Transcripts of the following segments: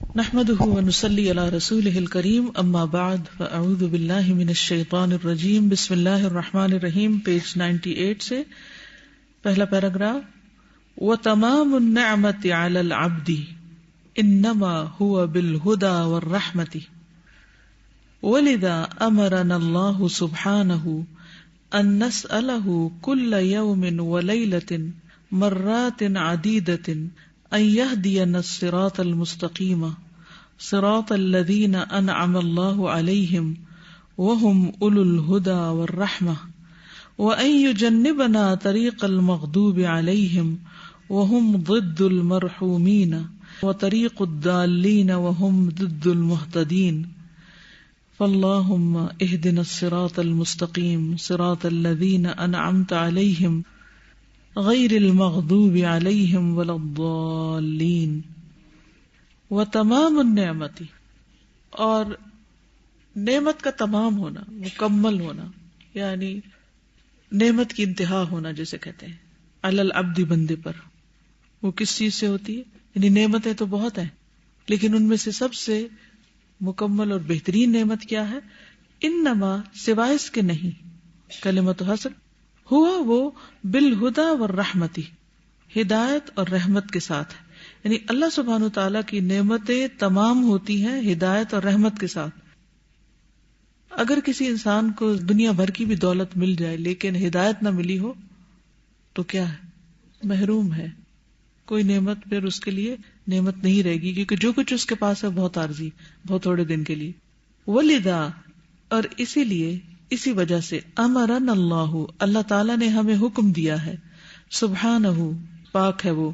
نحمده ونصلي على رسوله الكريم اما بعد فاعوذ بالله من الشیطان الرجیم بسم اللہ الرحمن الرحیم پیج 98 سے پہلا پیراگراف. وتمام النعمة على العبد انما هو بالهدى والرحمة ولذا امرنا الله سبحانه ان نسأله كل يوم وليلة مرات عديدة ان يهدينا الصراط المستقيم صراط الذين انعم الله عليهم وهم اولو الهدى والرحمة وان يجنبنا طريق المغضوب عليهم وهم ضد المرحومين وطريق الضالين وهم ضد المهتدين فاللهم اهدنا الصراط المستقيم صراط الذين انعمت عليهم غیر المغضوب علیہم ولا الضالین. وتمام النعمت، اور نعمت کا تمام ہونا، مکمل ہونا، یعنی نعمت کی انتہا ہونا جسے کہتے ہیں، علی العبد، بندے پر. وہ کس چیز سے ہوتی ہے؟ یعنی نعمتیں تو بہت ہیں لیکن ان میں سے سب سے مکمل اور بہترین نعمت کیا ہے؟ انما، سوائے اس کے نہیں، کلمۃ حسر، ہوا وہ بالہدی والرحمتی، ہدایت اور رحمت کے ساتھ ہے. یعنی اللہ سبحانہ وتعالیٰ کی نعمتیں تمام ہوتی ہیں ہدایت اور رحمت کے ساتھ. اگر کسی انسان کو دنیا بھر کی بھی دولت مل جائے لیکن ہدایت نہ ملی ہو تو کیا ہے؟ محروم ہے. کوئی نعمت پھر اس کے لیے نعمت نہیں رہے گی، کیونکہ جو کچھ اس کے پاس ہے بہت عارضی، بہت تھوڑے دن کے لیے. ولذا، اور اسی لیے، اسی وجہ سے، امرنا اللہ، اللہ تعالیٰ نے ہمیں حکم دیا ہے، سبحانہ، پاک ہے وہ،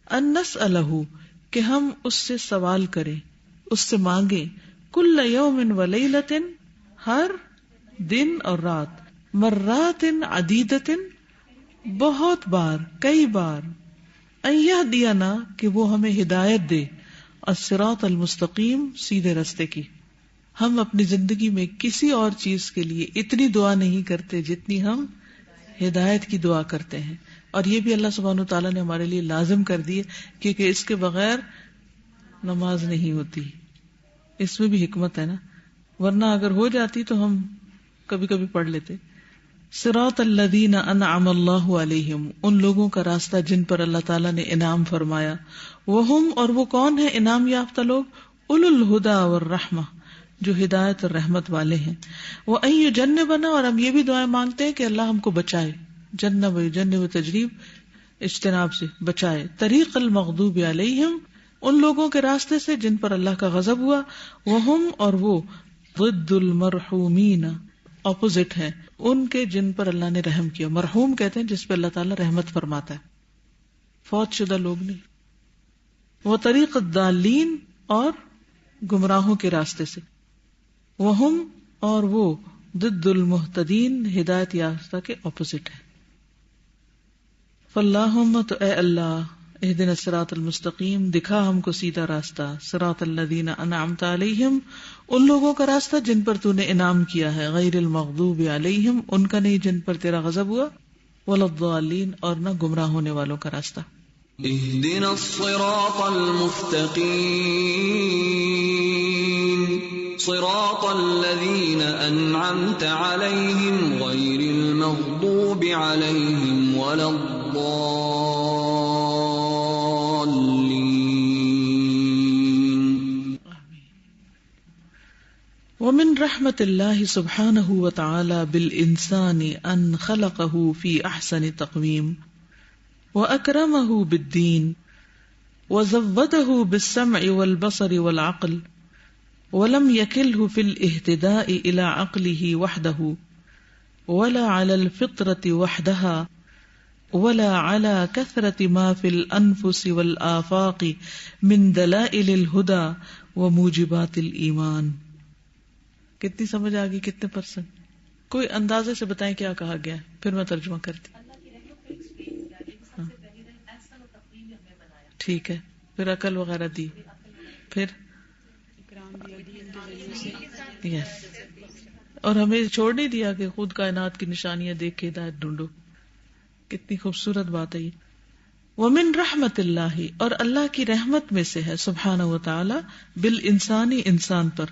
ان نسألہ، کہ ہم اس سے سوال کریں، اس سے مانگیں، کل یوم ولیلۃ، ہر دن اور رات، مرات عدیدۃ، بہت بار، کئی بار، ان یہدینا، کہ وہ ہمیں ہدایت دے، الصراط المستقیم، سیدھے رستے کی. ہم اپنی زندگی میں کسی اور چیز کے لیے اتنی دعا نہیں کرتے جتنی ہم ہدایت کی دعا کرتے ہیں، اور یہ بھی اللہ سبحانہ وتعالیٰ نے ہمارے لیے لازم کر دی ہے، کیونکہ اس کے بغیر نماز نہیں ہوتی. اس میں بھی حکمت ہے نا، ورنہ اگر ہو جاتی تو ہم کبھی کبھی پڑھ لیتے. صراط الذین انعم اللہ علیہم، ان لوگوں کا راستہ جن پر اللہ تعالیٰ نے انعام فرمایا. وہم، اور وہ کون ہے انعام یافتہ لوگ؟ اولو الہدی والرحمہ، جو ہدایت اور رحمت والے ہیں. وَأَن يُجَنِّبَنَا، اور ہم یہ بھی دعائیں مانگتے ہیں کہ اللہ ہم کو بچائے، جنب یجنب تجریب، اجتناب سے بچائے، طریق المغضوب علیہم، ان لوگوں کے راستے سے جن پر اللہ کا غضب ہوا، وہم، اور وہ ضد المرحومین، اپوزٹ ہیں ان کے جن پر اللہ نے رحم کیا. مرحوم کہتے ہیں جس پہ اللہ تعالیٰ رحمت فرماتا ہے، فوت شدہ لوگ نہیں. وطریق الضالین، اور گمراہوں کے راستے سے. وہم، اور وہ ضد المہتدین، ہدایت یافتہ کے اپوزٹ ہے. فاللہم، تو اے اللہ، اہدنا الصراط المستقیم، دکھا ہم کو سیدھا راستہ، صراط الذین انعمت علیہم، ان لوگوں کا راستہ جن پر تو نے انعام کیا ہے، غیر المغضوب علیہم، ان کا نہیں جن پر تیرا غضب ہوا، ولا الضالین، اور نہ گمراہ ہونے والوں کا راستہ. اهدنا الصراط المستقيم صراط الذين أنعمت عليهم غير المغضوب عليهم ولا الضالين. ومن رحمة الله سبحانه وتعالى بالإنسان أن خلقه في أحسن تقويم وأكرمه بالدين وزوده بالسمع والبصر والعقل ولم يكله في الاهتداء إلى عقله وحده ولا على الفطرة وحدها ولا على كثرة ما في الأنفس والآفاق من دلائل الهدى وموجبات الإيمان. کتنی سمجھ آگئی؟ کتنے پرسنٹ؟ کوئی اندازے سے بتائیں کیا کہا گیا ہے، پھر میں ترجمہ کرتی. ٹھیک ہے، پھر عقل وغیرہ دی، پھر یس، اور ہمیں چھوڑ نہیں دیا کہ خود کائنات کی نشانیاں دیکھ کے ہدایت ڈھونڈو. کتنی خوبصورت بات ہے یہ. ومن رحمت اللہ، اور اللہ کی رحمت میں سے ہے سبحانہ و تعالی، بالانسانی، انسان پر،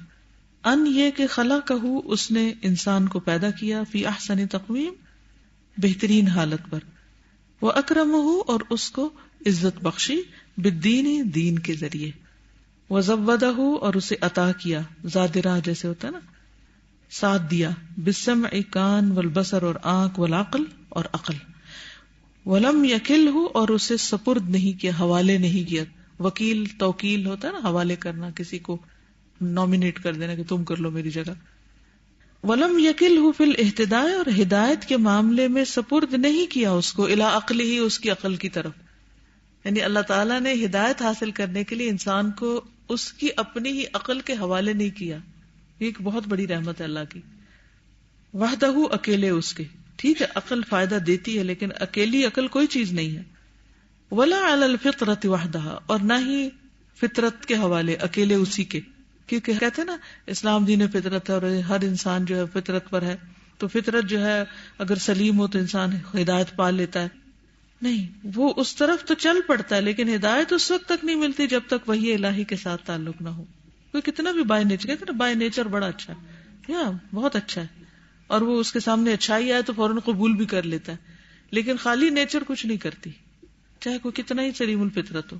ان یہ کہ خلقہ، اس نے انسان کو پیدا کیا، فی احسن تقویم، بہترین حالت پر، واکرمہ، اور اس کو عزت بخشی، بالدین، دین کے ذریعے، وزودہ، اور اسے عطا کیا، زادرہ جیسے ہوتا ہے نا، ساتھ دیا، بالسمع، کان، والبصر، اور آنکھ، والعقل، اور عقل، ولم یکلہ، اور اسے سپرد نہیں کیا، حوالے نہیں کیا، وکیل توکیل ہوتا ہے نا، حوالے کرنا، کسی کو نامینیٹ کر دینا کہ تم کر لو میری جگہ، ولم یکلہ فی الاہتداء، اور ہدایت کے معاملے میں سپرد نہیں کیا اس کو، الی عقلہ، اس کی عقل کی طرف، یعنی اللہ تعالیٰ نے ہدایت حاصل کرنے کے لیے انسان کو اس کی اپنی ہی عقل کے حوالے نہیں کیا، یہ ایک بہت بڑی رحمت ہے اللہ کی، وحدہ، اکیلے اس کے، ٹھیک ہے عقل فائدہ دیتی ہے لیکن اکیلی عقل کوئی چیز نہیں ہے، ولا علی الفطرۃ وحدہ، اور نہ ہی فطرت کے حوالے، اکیلے اسی کے، کیونکہ کہتے ہیں نا اسلام دین فطرت ہے اور ہر انسان جو ہے فطرت پر ہے، تو فطرت جو ہے اگر سلیم ہو تو انسان ہدایت پا لیتا ہے، نہیں، وہ اس طرف تو چل پڑتا ہے لیکن ہدایت اس وقت تک نہیں ملتی جب تک وحی الہی کے ساتھ تعلق نہ ہو، کوئی کتنا بھی بائی نیچر، کہتے ہیں نا بائی نیچر بڑا اچھا ہے، یا بہت اچھا ہے، اور وہ اس کے سامنے اچھائی آئے تو فوراً قبول بھی کر لیتا ہے، لیکن خالی نیچر کچھ نہیں کرتی، چاہے کوئی کتنا ہی سلیم الفطرت ہو،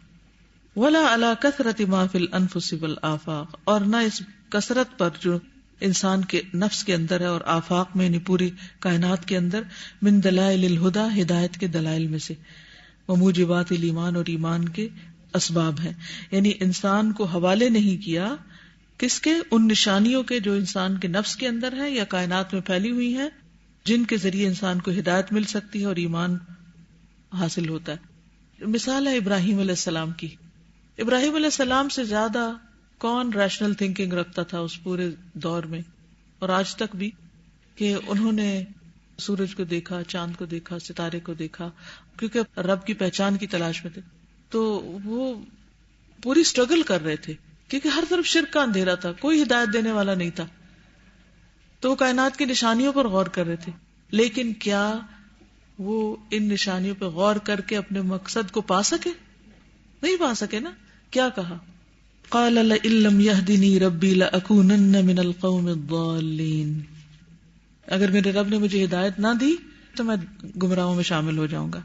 ولا علی کثرت ما فی الانفس والآفاق، اور نہ اس کثرت پر جو انسان کے نفس کے اندر ہے اور آفاق میں، یعنی پوری کائنات کے اندر، من دلائل الہدی، ہدایت کے دلائل میں سے، وموجبات الایمان، اور ایمان کے اسباب ہیں، یعنی انسان کو حوالے نہیں کیا کس کے، ان نشانیوں کے جو انسان کے نفس کے اندر ہے یا کائنات میں پھیلی ہوئی ہیں، جن کے ذریعے انسان کو ہدایت مل سکتی ہے اور ایمان حاصل ہوتا ہے۔ مثال ہے ابراہیم علیہ السلام کی، ابراہیم علیہ السلام سے زیادہ کون ریشنل تھنکنگ رکھتا تھا اس پورے دور میں اور آج تک بھی، کہ انہوں نے سورج کو دیکھا، چاند کو دیکھا، ستارے کو دیکھا، کیونکہ رب کی پہچان کی تلاش میں تھے، تو وہ پوری اسٹرگل کر رہے تھے کیونکہ ہر طرف شرک کا اندھیرا تھا، کوئی ہدایت دینے والا نہیں تھا، تو وہ کائنات کی نشانیوں پر غور کر رہے تھے، لیکن کیا وہ ان نشانیوں پر غور کر کے اپنے مقصد کو پا سکے؟ نہیں پا سکے نا، کیا کہا؟ قال لئن لم يهدني ربي لأكونن من القوم الضالين، اگر میرے رب نے مجھے ہدایت نہ دی تو میں گمراہوں میں شامل ہو جاؤں گا۔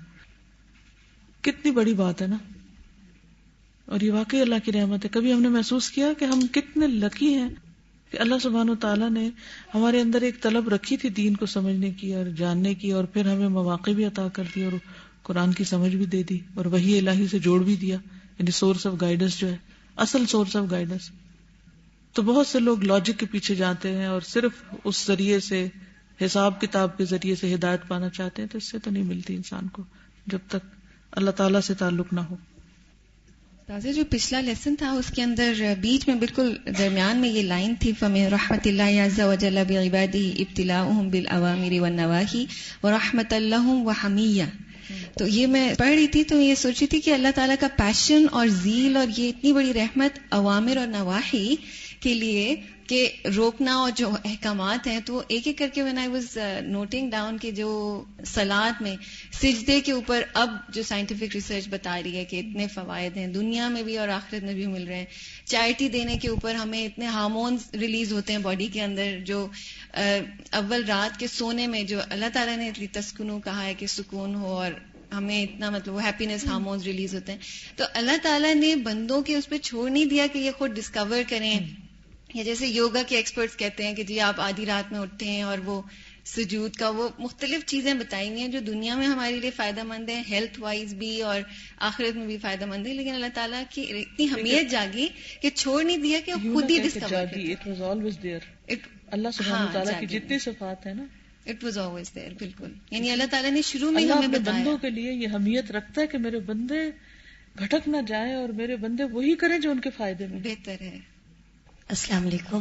کتنی بڑی بات ہے نا، اور یہ واقعی اللہ کی رحمت ہے۔ کبھی ہم نے محسوس کیا کہ ہم کتنے لکی ہیں کہ اللہ سبحانہ وتعالیٰ نے ہمارے اندر ایک طلب رکھی تھی دین کو سمجھنے کی اور جاننے کی، اور پھر ہمیں مواقع بھی عطا کر دی اور قرآن کی سمجھ بھی دے دی اور وحی الہی سے جوڑ بھی دیا، یعنی سورس آف گائیڈنس جو ہے، اصل سورس آف گائیڈنس۔ تو بہت سے لوگ لاجک کے پیچھے جاتے ہیں اور صرف اس ذریعے سے، حساب کتاب کے ذریعے سے ہدایت پانا چاہتے ہیں، تو اس سے تو نہیں ملتی انسان کو جب تک اللہ تعالیٰ سے تعلق نہ ہو۔ تازہ جو پچھلا لیسن تھا اس کے اندر بیچ میں بالکل درمیان میں یہ لائن تھی، فَمِن رَحْمَتِ اللَّهِ عَزَّ وَجَلَّ بِعِبَادِهِ ابْتِلَاؤُهُم بِالْأَوَامِرِ وَالنَّوَاهِ وَرَحْمَةً لَّهُمْ وَحَمِيَّةً۔ تو یہ میں پڑھ رہی تھی تو یہ سوچ رہی تھی کہ اللہ تعالیٰ کا پیشن اور ذیل اور یہ اتنی بڑی رحمت اوامر اور نواہی کے لیے کہ روکنا اور جو احکامات ہیں، تو ایک ایک کر کے when I was noting down کہ جو صلاۃ میں سجدے کے اوپر اب جو سائنٹیفک ریسرچ بتا رہی ہے کہ اتنے فوائد ہیں دنیا میں بھی اور آخرت میں بھی مل رہے ہیں، چیریٹی دینے کے اوپر ہمیں اتنے ہارمونز ریلیز ہوتے ہیں باڈی کے اندر، جو اول رات کے سونے میں جو اللہ تعالیٰ نے تسکنو کہا ہے کہ سکون ہو اور ہمیں اتنا مطلب وہ ہیپینس ہارمونز ریلیز ہوتے ہیں، تو اللہ تعالیٰ نے بندوں کے اس پہ چھوڑ نہیں دیا کہ یہ خود ڈسکور کریں، یا جیسے یوگا کے ایکسپرٹس کہتے ہیں کہ جی آپ آدھی رات میں اٹھتے ہیں اور وہ سجود کا وہ مختلف چیزیں بتائی ہوئی ہیں جو دنیا میں ہمارے لیے فائدہ مند ہیں، ہیلتھ وائز بھی اور آخرت میں بھی فائدہ مند ہے، لیکن اللہ تعالیٰ کی اتنی حمیت جاگی کہ چھوڑ نہیں دیا کہ خود ہی ڈسکور کریں۔ اللہ سبحانہ وتعالیٰ کی جتنی صفات ہے نا، اٹ واز آلویز دیئر، بالکل، یعنی اللہ تعالیٰ نے شروع میں ہمیں بتایا، بندوں کے لیے یہ حمیت رکھتا ہے کہ میرے بندے بھٹک نہ جائیں اور میرے بندے وہی کریں جو ان کے فائدے میں بہتر ہے۔ السلام علیکم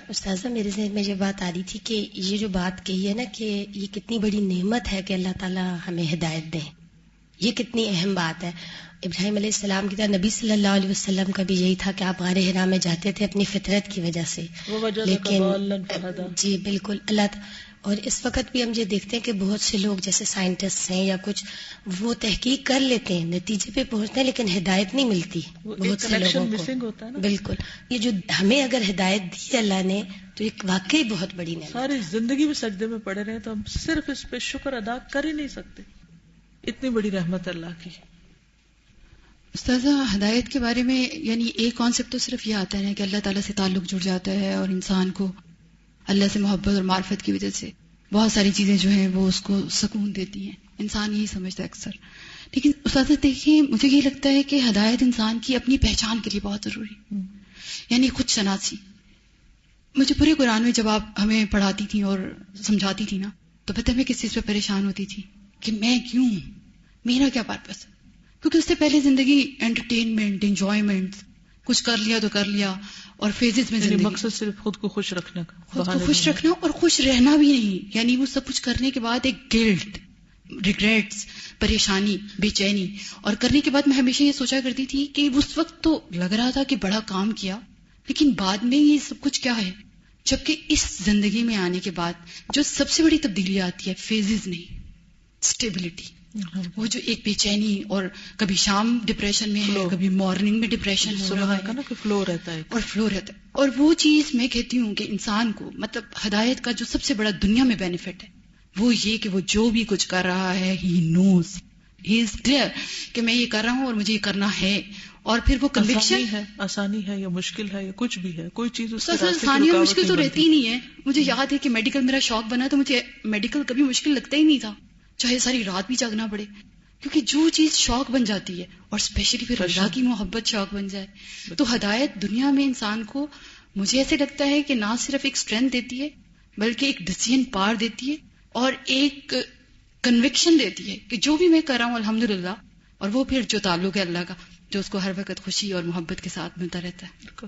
استاذہ، میرے ذہن میں یہ بات آ رہی تھی کہ یہ جو بات کہی ہے نا کہ یہ کتنی بڑی نعمت ہے کہ اللہ تعالیٰ ہمیں ہدایت دیں، یہ کتنی اہم بات ہے۔ ابراہیم علیہ السلام کی طرح نبی صلی اللہ علیہ وسلم کا بھی یہی تھا کہ آپ غار حرا میں جاتے تھے اپنی فطرت کی وجہ سے، لیکن جی بالکل اللہ اور اس وقت بھی ہم یہ دیکھتے ہیں کہ بہت سے لوگ جیسے سائنٹسٹ ہیں یا کچھ، وہ تحقیق کر لیتے ہیں، نتیجے پہ پہنچتے ہیں، لیکن ہدایت نہیں ملتی بہت سے لوگوں کو. بالکل. یہ جو ہمیں اگر ہدایت دی اللہ نے تو ایک واقعی بہت بڑی نعمت. ساری زندگی میں سجدے میں پڑے رہے تو ہم صرف اس پہ شکر ادا کر ہی نہیں سکتے. اتنی بڑی رحمت اللہ کی. استاذہ ہدایت کے بارے میں یعنی ایک کانسیپٹ تو صرف یہ آتا ہے کہ اللہ تعالیٰ سے تعلق جڑ جاتا ہے اور انسان کو اللہ سے محبت اور معرفت کی وجہ سے بہت ساری چیزیں جو ہیں وہ اس کو سکون دیتی ہیں. انسان یہی سمجھتا ہے اکثر. لیکن استاذہ دیکھیں، مجھے یہ لگتا ہے کہ ہدایت انسان کی اپنی پہچان کے لیے بہت ضروری، یعنی خود شناسی. مجھے پورے قرآن میں جب آپ ہمیں پڑھاتی تھیں اور سمجھاتی تھی نا، تو پتہ میں کس چیز پہ پریشان ہوتی تھی کہ میں کیوں ہوں، میرا کیا پرپس ہے. کیونکہ اس سے پہلے زندگی انٹرٹینمنٹ، انجوائمنٹ، کچھ کر لیا تو کر لیا، اور فیزز میں زندگی مقصد صرف خود کو خوش رکھنا کا، خود کو خوش رکھنا اور خوش رہنا بھی نہیں. یعنی وہ سب کچھ کرنے کے بعد ایک گلٹ، ریگریٹس، پریشانی، بے چینی. اور کرنے کے بعد میں ہمیشہ یہ سوچا کرتی تھی کہ اس وقت تو لگ رہا تھا کہ بڑا کام کیا، لیکن بعد میں یہ سب کچھ کیا ہے. جبکہ اس زندگی میں آنے کے بعد جو سب سے بڑی تبدیلی آتی ہے فیزز نہیں، اسٹیبلٹی. وہ جو ایک بے چینی، اور کبھی شام ڈپریشن میں ہے، کبھی مارننگ میں ڈپریشن ہو رہا ہے نا، کہ فلو رہتا ہے اور فلو رہتا ہے. اور وہ چیز میں کہتی ہوں کہ انسان کو مطلب ہدایت کا جو سب سے بڑا دنیا میں بینیفٹ ہے وہ یہ کہ وہ جو بھی کچھ کر رہا ہے ہی نوز، ہی از کلیئر کہ میں یہ کر رہا ہوں اور مجھے یہ کرنا ہے. اور پھر وہ کنوکشن ہے، آسانی ہے یا مشکل ہے یا کچھ بھی ہے، کوئی چیز اس کے راستے کی آسانی اور رکاوٹ مشکل تو رہتی ہی نہیں ہے. مجھے یاد ہے کہ میڈیکل میرا شوق بنا تو مجھے میڈیکل کبھی مشکل لگتا ہی نہیں تھا، چاہے ساری رات بھی جاگنا پڑے. کیونکہ جو چیز شوق بن جاتی ہے، اور اسپیشلی پھر اللہ کی محبت شوق بن جائے، تو ہدایت دنیا میں انسان کو مجھے ایسے لگتا ہے کہ نہ صرف ایک اسٹرینتھ دیتی ہے بلکہ ایک ڈیسیژن پاور دیتی ہے اور ایک کنوکشن دیتی ہے کہ جو بھی میں کر رہا ہوں الحمدللہ. اور وہ پھر جو تعلق ہے اللہ کا جو اس کو ہر وقت خوشی اور محبت کے ساتھ ملتا رہتا ہے.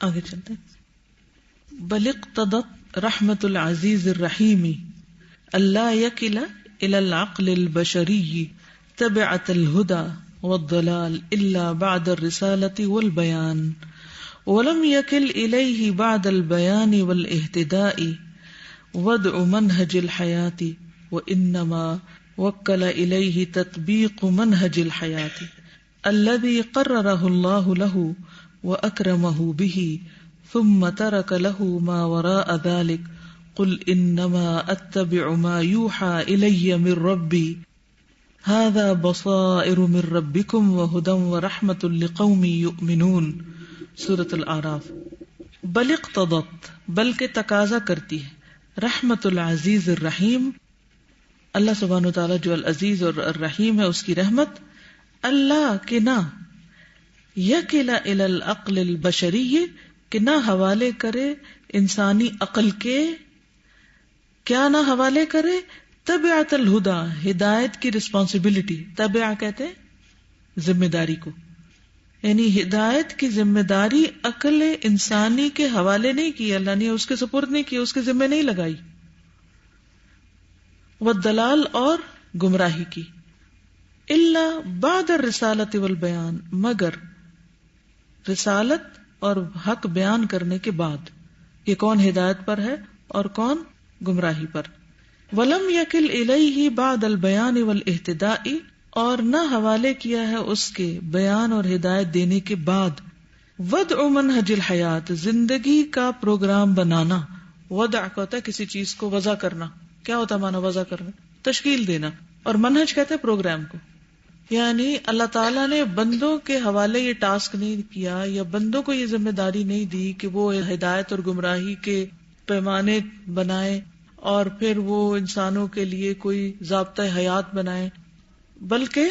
آگے چلتے ہیں. بل اقتضت رحمت العزیز الرحیم اللہ یکل الى العقل البشری تبعۃ الهدى والضلال الا بعد الرسالة والبيان ولم يكل اليه بعد البيان والاهتداء وضع منهج الحياة وانما وكل اليه تطبيق منهج الحياة الذي قرره الله له واكرمه به ثم ترك له ما وراء ذلك قل انما اتبع ما يوحى الي من ربي هذا بصائر من ربكم وهدى ورحمة لقوم يؤمنون. سورة الاعراف. بل اقتضت، بلکہ تقاضا کرتی ہے، رحمت العزیز الرحیم، اللہ سبحانہ وتعالی جو العزیز اور الرحیم ہے اس کی رحمت، اللہ کہ نہ یکل الی العقل البشری، کہ نہ حوالے کرے انسانی عقل کے، کیا نہ حوالے کرے، تبعۃ الہدی، ہدایت کی رسپانسبلٹی. تبع کہتے ہیں ذمہ داری کو، یعنی ہدایت کی ذمہ داری عقل انسانی کے حوالے نہیں کی، اللہ نے اس کے سپرد نہیں کی، اس کے ذمہ نہیں لگائی. والدلال، اور گمراہی کی. الا بعد الرسالۃ والبیان، مگر رسالت اور حق بیان کرنے کے بعد، کہ کون ہدایت پر ہے اور کون گمراہی پر. ولم یکل الیہ بعد البیان والاہتداء، اور نہ حوالے کیا ہے اس کے بیان اور ہدایت دینے کے بعد، وضع منہج الحیات، زندگی کا پروگرام بنانا. وضع ہوتا ہے کسی چیز کو وضع کرنا. کیا ہوتا ہے معنی وضع کرنا؟ تشکیل دینا. اور منہج کہتے ہیں پروگرام کو. یعنی اللہ تعالیٰ نے بندوں کے حوالے یہ ٹاسک نہیں کیا، یا بندوں کو یہ ذمہ داری نہیں دی کہ وہ ہدایت اور گمراہی کے پیمانے بنائیں اور پھر وہ انسانوں کے لیے کوئی ضابطۂ حیات بنائیں، بلکہ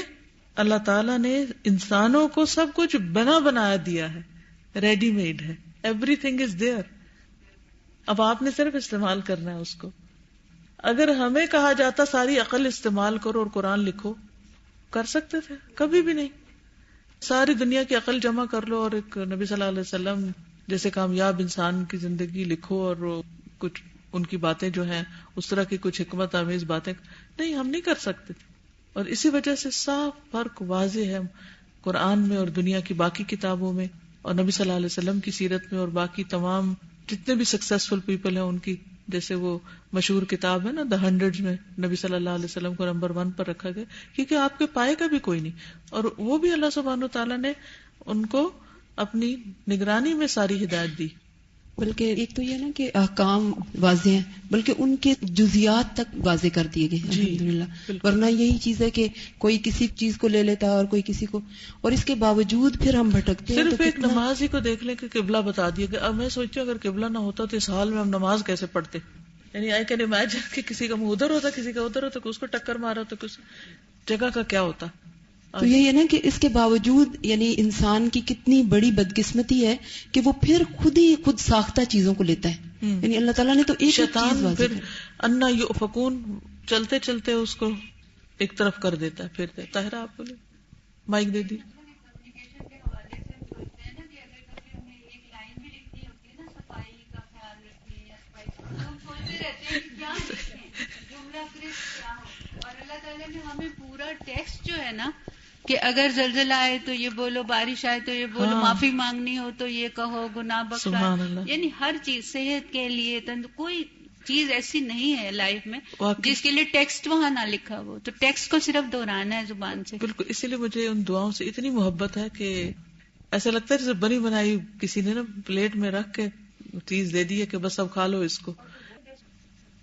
اللہ تعالیٰ نے انسانوں کو سب کچھ بنایا دیا ہے، ریڈی میڈ ہے. Every thing is there. اب آپ نے صرف استعمال کرنا ہے اس کو. اگر ہمیں کہا جاتا ساری عقل استعمال کرو اور قرآن لکھو، کر سکتے تھے؟ کبھی بھی نہیں. ساری دنیا کی عقل جمع کر لو اور ایک نبی صلی اللہ علیہ وسلم جیسے کامیاب انسان کی زندگی لکھو اور کچھ ان کی باتیں جو ہیں اس طرح کی کچھ حکمت آمیز باتیں، نہیں، ہم نہیں کر سکتے. اور اسی وجہ سے صاف فرق واضح ہے قرآن میں اور دنیا کی باقی کتابوں میں اور نبی صلی اللہ علیہ وسلم کی سیرت میں اور باقی تمام جتنے بھی سکسیسفل پیپل ہیں ان کی، جیسے وہ مشہور کتاب ہے نا The 100 میں نبی صلی اللہ علیہ وسلم کو نمبر 1 پر رکھا گیا، کیونکہ آپ کے پائے کا بھی کوئی نہیں، اور وہ بھی اللہ سبحانہ وتعالیٰ نے ان کو اپنی نگرانی میں ساری ہدایت دی. بلکہ ایک تو یہ نا کہ احکام واضح ہیں، بلکہ ان کے جزیات تک واضح کر دیے گئے ہیں الحمدللہ. ورنہ یہی چیز ہے کہ کوئی کسی چیز کو لے لیتا ہے اور کوئی کسی کو، اور اس کے باوجود پھر ہم بھٹکتے ہیں. صرف ایک نماز ہی کو دیکھ لیں کہ قبلہ بتا دیا گیا. اب میں سوچتی ہوں اگر قبلہ نہ ہوتا تو اس حال میں ہم نماز کیسے پڑھتے؟ یعنی آئی کین امیجن کہ کسی کا منہ ادھر ہوتا، کسی کا ادھر ہوتا، اس کو ٹکر مارا تو کس جگہ کا کیا ہوتا. تو یہی ہے نا کہ اس کے باوجود یعنی انسان کی کتنی بڑی بدقسمتی ہے کہ وہ پھر خود ساختہ چیزوں کو لیتا ہے. یعنی اللہ تعالیٰ نے تو ایک چیز پھر انا یؤفکون چلتے چلتے اس کو ایک طرف کر دیتا ہے. پھر طاہرہ آپ کو مائک دے دی. اور اللہ تعالیٰ نے ہمیں پورا ٹیکسٹ جو ہے نا کہ اگر زلزلہ آئے تو یہ بولو، بارش آئے تو یہ بولو، معافی مانگنی ہو تو یہ کہو، گناہ بخشا، یعنی ہر چیز صحت کے لیے کوئی چیز ایسی نہیں ہے لائف میں جس کے لیے ٹیکسٹ وہاں نہ لکھا ہو. تو ٹیکسٹ کو صرف دہرانا ہے زبان سے. بالکل. اسی لیے مجھے ان دعاؤں سے اتنی محبت ہے کہ ایسا لگتا ہے جیسے بنی بنائی کسی نے نا پلیٹ میں رکھ کے چیز دے دی ہے کہ بس اب کھا لو اس کو.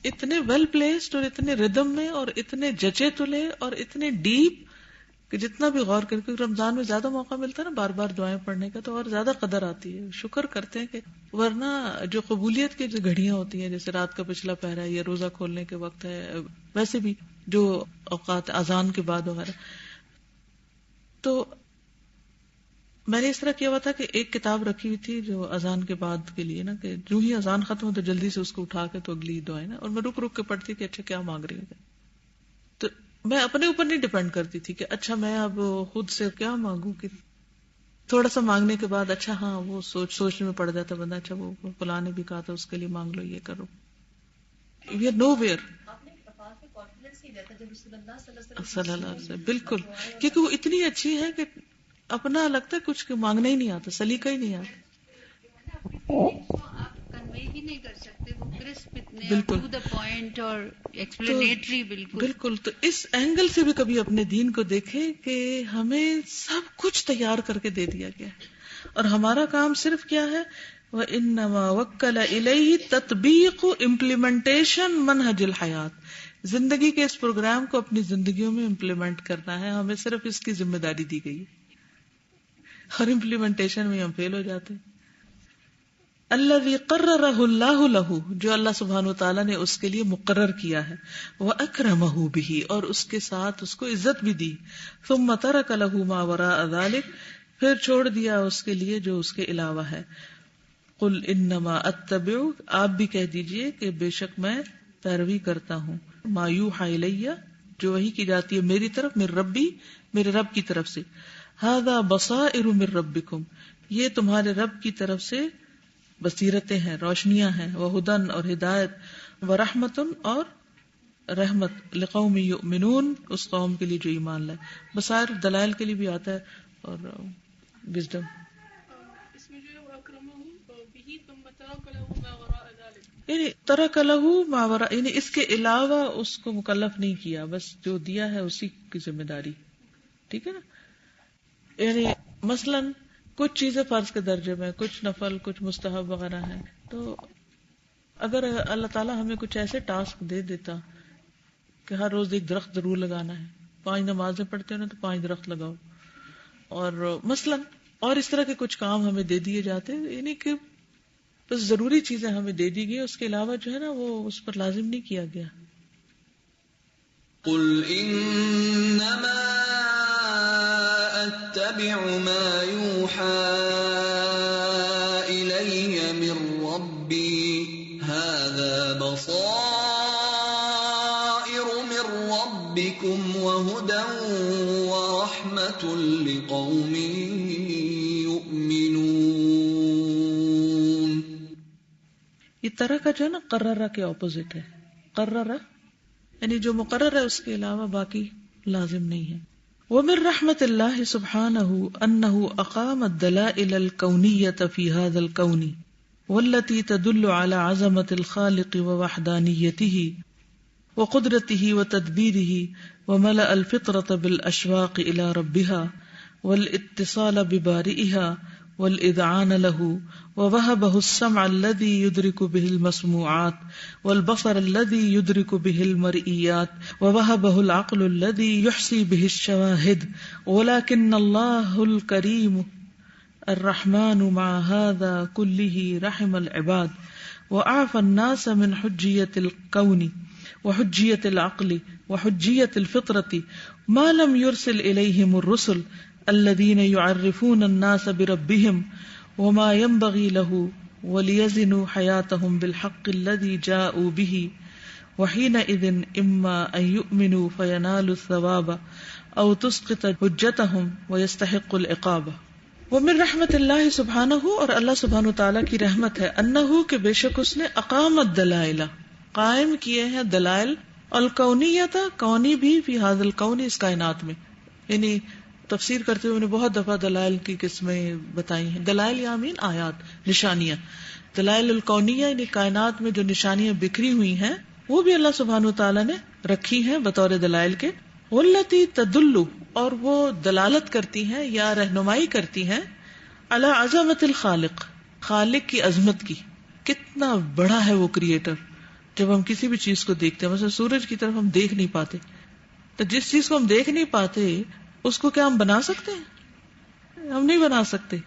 اتنے ویل پلیسڈ اور اتنے ردم میں اور اتنے جچے تلے اور اتنے ڈیپ کہ جتنا بھی غور کر کے رمضان میں زیادہ موقع ملتا ہے نا بار بار دعائیں پڑھنے کا تو اور زیادہ قدر آتی ہے. شکر کرتے ہیں کہ ورنہ جو قبولیت کی جو گھڑیاں ہوتی ہیں جیسے رات کا پچھلا پہرا ہے یا روزہ کھولنے کے وقت ہے، ویسے بھی جو اوقات اذان کے بعد وغیرہ، تو میں نے اس طرح کیا ہوا تھا کہ ایک کتاب رکھی ہوئی تھی جو اذان کے بعد کے لیے نا کہ جو ہی اذان ختم ہو تو جلدی سے اس کو اٹھا کے تو اگلی دعائیں نا، اور میں رک رک کے پڑھتی کہ اچھا کیا مانگ رہی ہوں. تو میں اپنے اوپر نہیں ڈیپینڈ کرتی تھی کہ اچھا میں اب خود سے کیا مانگوں، کہ تھوڑا سا مانگنے کے بعد اچھا ہاں وہ سوچنے میں پڑ جاتا بندہ، اچھا وہ فلاں نے بھی کہا تھا اس کے لیے مانگ لو، یہ کرو. وی آر نو ویئر صلی اللہ علیہ وسلم. بالکل، کیونکہ وہ اتنی اچھی ہے کہ اپنا لگتا ہے کچھ مانگنا ہی نہیں آتا، سلیقہ ہی نہیں آتا. آپ کنوے ہی نہیں کر سکتے، وہ کرسپ اتنے ٹو دا پوائنٹ اور ایکسپلینیٹری. بالکل. تو اس اینگل سے بھی کبھی اپنے دین کو دیکھیں کہ ہمیں سب کچھ تیار کر کے دے دیا گیا ہے اور ہمارا کام صرف کیا ہے، وَإِنَّمَا وَكَّلَ إِلَيْهِ تَطْبِيقُ امپلیمنٹیشن منہج الحیات. زندگی کے اس پروگرام کو اپنی زندگیوں میں امپلیمنٹ کرنا ہے، ہمیں صرف اس کی ذمہ داری دی گئی ہے اور امپلیمنٹیشن میں ہم فیل ہو جاتے ہیں. الذی قررہ اللہ لہ، جو اللہ سبحانہ وتعالی نے اس کے لیے مقرر کیا ہے، واکرمہ بہ، اور اس کے ساتھ اس کو عزت بھی دی. ثم ترک لہ ما وراء ذلک، پھر چھوڑ دیا اس کے لیے جو اس کے علاوہ ہے. قل انما اتبع، آپ بھی کہہ دیجئے کہ بے شک میں پیروی کرتا ہوں، ما یوحی الیہ، جو وحی کی جاتی ہے میری طرف، من ربی، میرے رب کی طرف سے. ھذا بصائر من ربکم، یہ تمہارے رب کی طرف سے بصیرتیں ہیں، روشنیاں ہیں. وہدن، اور ہدایت. ورحمت، اور رحمت. لقوم یؤمنون، اس قوم کے لیے جو ایمان لائے. بصائر دلائل کے لیے بھی آتا ہے اور وزڈم. اس میں جو اکرمہ بھی تم ترک لہ ما وراء ذلک، یعنی ترک لہ ما وراء، یعنی اس کے علاوہ اس کو مکلف نہیں کیا، بس جو دیا ہے اسی کی ذمہ داری. ٹھیک ہے نا. یعنی مثلاً کچھ چیزیں فرض کے درجے میں، کچھ نفل، کچھ مستحب وغیرہ ہیں. تو اگر اللہ تعالیٰ ہمیں کچھ ایسے ٹاسک دے دیتا کہ ہر روز ایک درخت ضرور لگانا ہے، 5 نمازیں پڑھتے ہو نا تو 5 درخت لگاؤ، اور مثلاً اور اس طرح کے کچھ کام ہمیں دے دیے جاتے، یعنی کہ بس ضروری چیزیں ہمیں دے دی گئی، اس کے علاوہ جو ہے نا وہ اس پر لازم نہیں کیا گیا. قل انما اتبع ما يوحى الي من ربي هذا بصائر من ربكم وهدى ورحمة لقوم يؤمنون. یہ طرح کا جو ہے نا قررہ کے اپوزٹ ہے. قررہ یعنی جو مقرر ہے اس کے علاوہ باقی لازم نہیں ہے. ومن رحمت اللہ سبحانہ انہ اقام الدلائل الکونیۃ فی ھذا الکون، والتي تدل على عظمة الخالق ووحدانيته وقدرته وتدبيره، وملأ الفطرة بالأشواق إلى ربها والاتصال ببارئها والإذعان له، ووهبه السمع الذي يدرك به المسموعات والبصر الذي يدرك به المرئيات، ووهبه العقل الذي يحصي به الشواهد، ولكن الله الكريم الرحمن مع هذا كله رحم العباد وأعفى الناس من حجية الكون وحجية العقل وحجية الفطرة ما لم يرسل إليهم الرسل الذين يعرفون الناس بربهم وما ينبغي له وليزنوا حياتهم بالحق الذي جاءوا به، وحينئذ إما أن يؤمنوا فينالوا الثواب أو تسقط حجتهم ويستحق العقاب۔ ومن رحمت اللہ سبحانہ، اور اللہ سبحانہ تعالیٰ کی رحمت ہے، انہو کہ بے شک اس نے اقامت دلائل قائم کیے ہیں دلائل، الکونیت کونی بھی، فی ھذا الکون اس کائنات میں، یعنی تفسیر کرتے ہوئے انہیں بہت دفعہ دلائل کی قسمیں بتائی ہیں۔ دلائل یامین آیات، نشانیاں، دلائل الکونیہ یعنی کائنات میں جو نشانیاں بکھری ہوئی ہیں وہ بھی اللہ سبحانہ تعالیٰ نے رکھی ہیں بطور دلائل کے۔ والتی تدل، اور وہ دلالت کرتی ہیں یا رہنمائی کرتی ہیں، علی عظمت الخالق، خالق کی عظمت کی، کتنا بڑا ہے وہ کریٹر۔ جب ہم کسی بھی چیز کو دیکھتے ہیں، مثلا سورج کی طرف ہم دیکھ نہیں پاتے، تو جس چیز کو ہم دیکھ نہیں پاتے اس کو کیا ہم بنا سکتے ہیں؟ ہم نہیں بنا سکتے،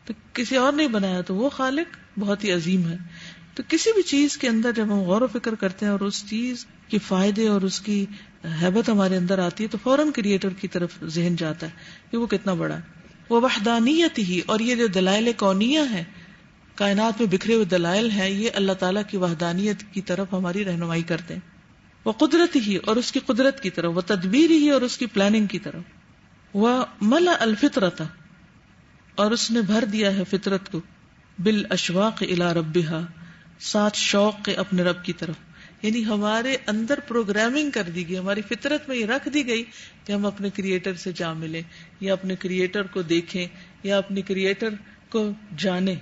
تو کسی اور نے بنایا، تو وہ خالق بہت ہی عظیم ہے۔ تو کسی بھی چیز کے اندر جب ہم غور و فکر کرتے ہیں اور اس چیز کے فائدے اور اس کی ہیبت ہمارے اندر آتی ہے تو فوراً کریٹر کی طرف ذہن جاتا ہے کہ وہ کتنا بڑا ہے۔ وہ وحدانیت ہی، اور یہ جو دلائل کونیہ ہیں، کائنات میں بکھرے ہوئے دلائل ہیں، یہ اللہ تعالیٰ کی وحدانیت کی طرف ہماری رہنمائی کرتے ہیں۔ وہ قدرت ہی، اور اس کی قدرت کی طرف، وہ تدبیر ہی، اور اس کی پلاننگ کی طرف، وہ ملأ الفطرت، اور اس نے بھر دیا ہے فطرت کو، بالاشواق الی ربہا، ساتھ شوق کے اپنے رب کی طرف، یعنی ہمارے اندر پروگرامنگ کر دی گئی، ہماری فطرت میں یہ رکھ دی گئی کہ ہم اپنے کریٹر سے جا ملیں، یا اپنے کریٹر کو دیکھیں، یا اپنے کریٹر کو جانیں۔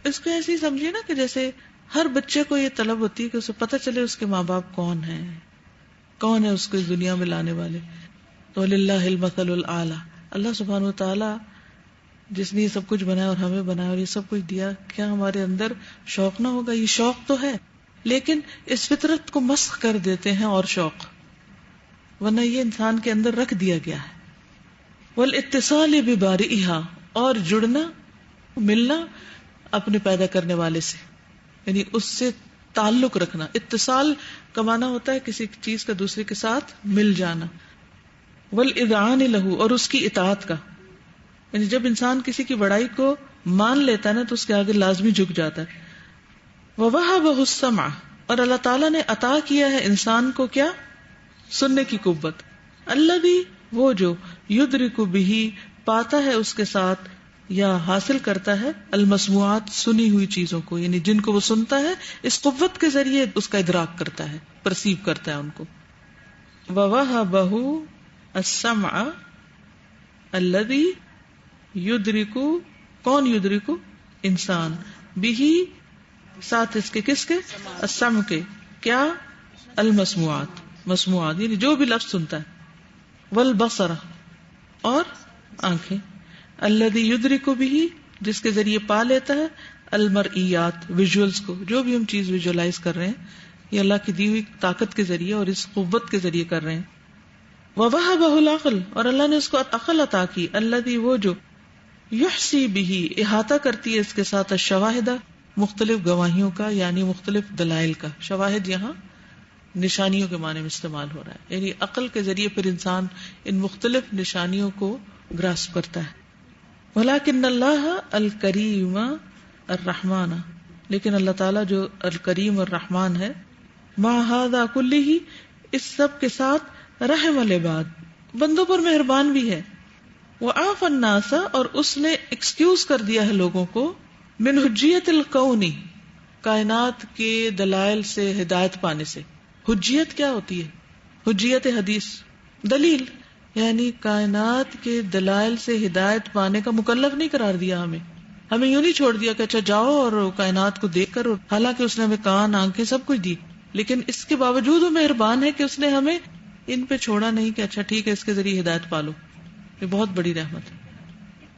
اس کو ایسے ہی سمجھیے نا کہ جیسے ہر بچے کو یہ طلب ہوتی ہے کہ اسے پتہ چلے اس کے ماں باپ کون ہیں، کون ہے اس کو اس دنیا میں لانے والے۔ تو للہ المثل الاعلی، اللہ سبحانہ وتعالی جس نے یہ سب کچھ بنایا اور ہمیں بنایا اور یہ سب کچھ دیا، کیا ہمارے اندر شوق نہ ہوگا؟ یہ شوق تو ہے، لیکن اس فطرت کو مسخ کر دیتے ہیں اور شوق، ورنہ یہ انسان کے اندر رکھ دیا گیا ہے۔ والاتصال ببارئہا، اور جڑنا، ملنا اپنے پیدا کرنے والے سے، یعنی اس سے تعلق رکھنا۔ اتصال کا معنی ہوتا ہے کسی چیز کا دوسرے کے ساتھ مل جانا۔ والاذعان لہ، اور اس کی اطاعت کا، یعنی جب انسان کسی کی بڑائی کو مان لیتا ہے نا تو اس کے آگے لازمی جھک جاتا ہے۔ وَوَهَبَهُ السَّمْعَ، اور اللہ تعالیٰ نے عطا کیا ہے انسان کو کیا؟ سننے کی قوت۔ الذی، وہ جو، یدرک بہ، پاتا ہے اس کے ساتھ یا حاصل کرتا ہے، المسموعات، سنی ہوئی چیزوں کو، یعنی جن کو وہ سنتا ہے اس قوت کے ذریعے اس کا ادراک کرتا ہے، پرسیو کرتا ہے ان کو۔ وَوَهَبَهُ السَّمْعَ الذی یدرک، کون یدرک؟ انسان، بہ، ساتھ اس کے، کس کے؟ السمع کے، کیا؟ المسموعات، مسموعات یعنی جو بھی لفظ سنتا ہے۔ والبصر، اور آنکھیں، الذی یدرک بہ، جس کے ذریعے پا لیتا ہے، المرئیات، ویژولز کو، جو بھی ہم چیز ویژولائز کر رہے ہیں یہ اللہ کی دی ہوئی طاقت کے ذریعے اور اس قوت کے ذریعے کر رہے ہیں۔ ووہبہ العقل، اور اللہ نے اس کو عقل عطا کی، الذی، وہ جو، یحصی بہ، احاطہ کرتی ہے اس کے ساتھ، الشواہد، مختلف گواہیوں کا، یعنی مختلف دلائل کا۔ شواہد یہاں نشانیوں کے معنی میں استعمال ہو رہا ہے، یعنی عقل کے ذریعے پھر انسان ان مختلف نشانیوں کو گراسپ کرتا ہے۔ ولیکن اللہ الکریم الرحمن، لیکن اللہ تعالیٰ جو الکریم الرحمن ہے، مع ھذا کلہ، اس سب کے ساتھ، رحم العباد، بندوں پر مہربان بھی ہے۔ وعاف الناس، اور اس نے ایکسکیوز کر دیا ہے لوگوں کو، من حجیت الکون، کائنات کے دلائل سے ہدایت پانے سے۔ حجیت کیا ہوتی ہے؟ حجیت حدیث، دلیل، یعنی کائنات کے دلائل سے ہدایت پانے کا مکلف نہیں قرار دیا ہمیں، ہمیں یوں نہیں چھوڑ دیا کہ اچھا جاؤ اور کائنات کو دیکھ کر، حالانکہ اس نے ہمیں کان، آنکھیں، سب کچھ دی، لیکن اس کے باوجود وہ مہربان ہے کہ اس نے ہمیں ان پہ چھوڑا نہیں کہ اچھا ٹھیک ہے اس کے ذریعے ہدایت پالو. یہ بہت بڑی رحمت ہے.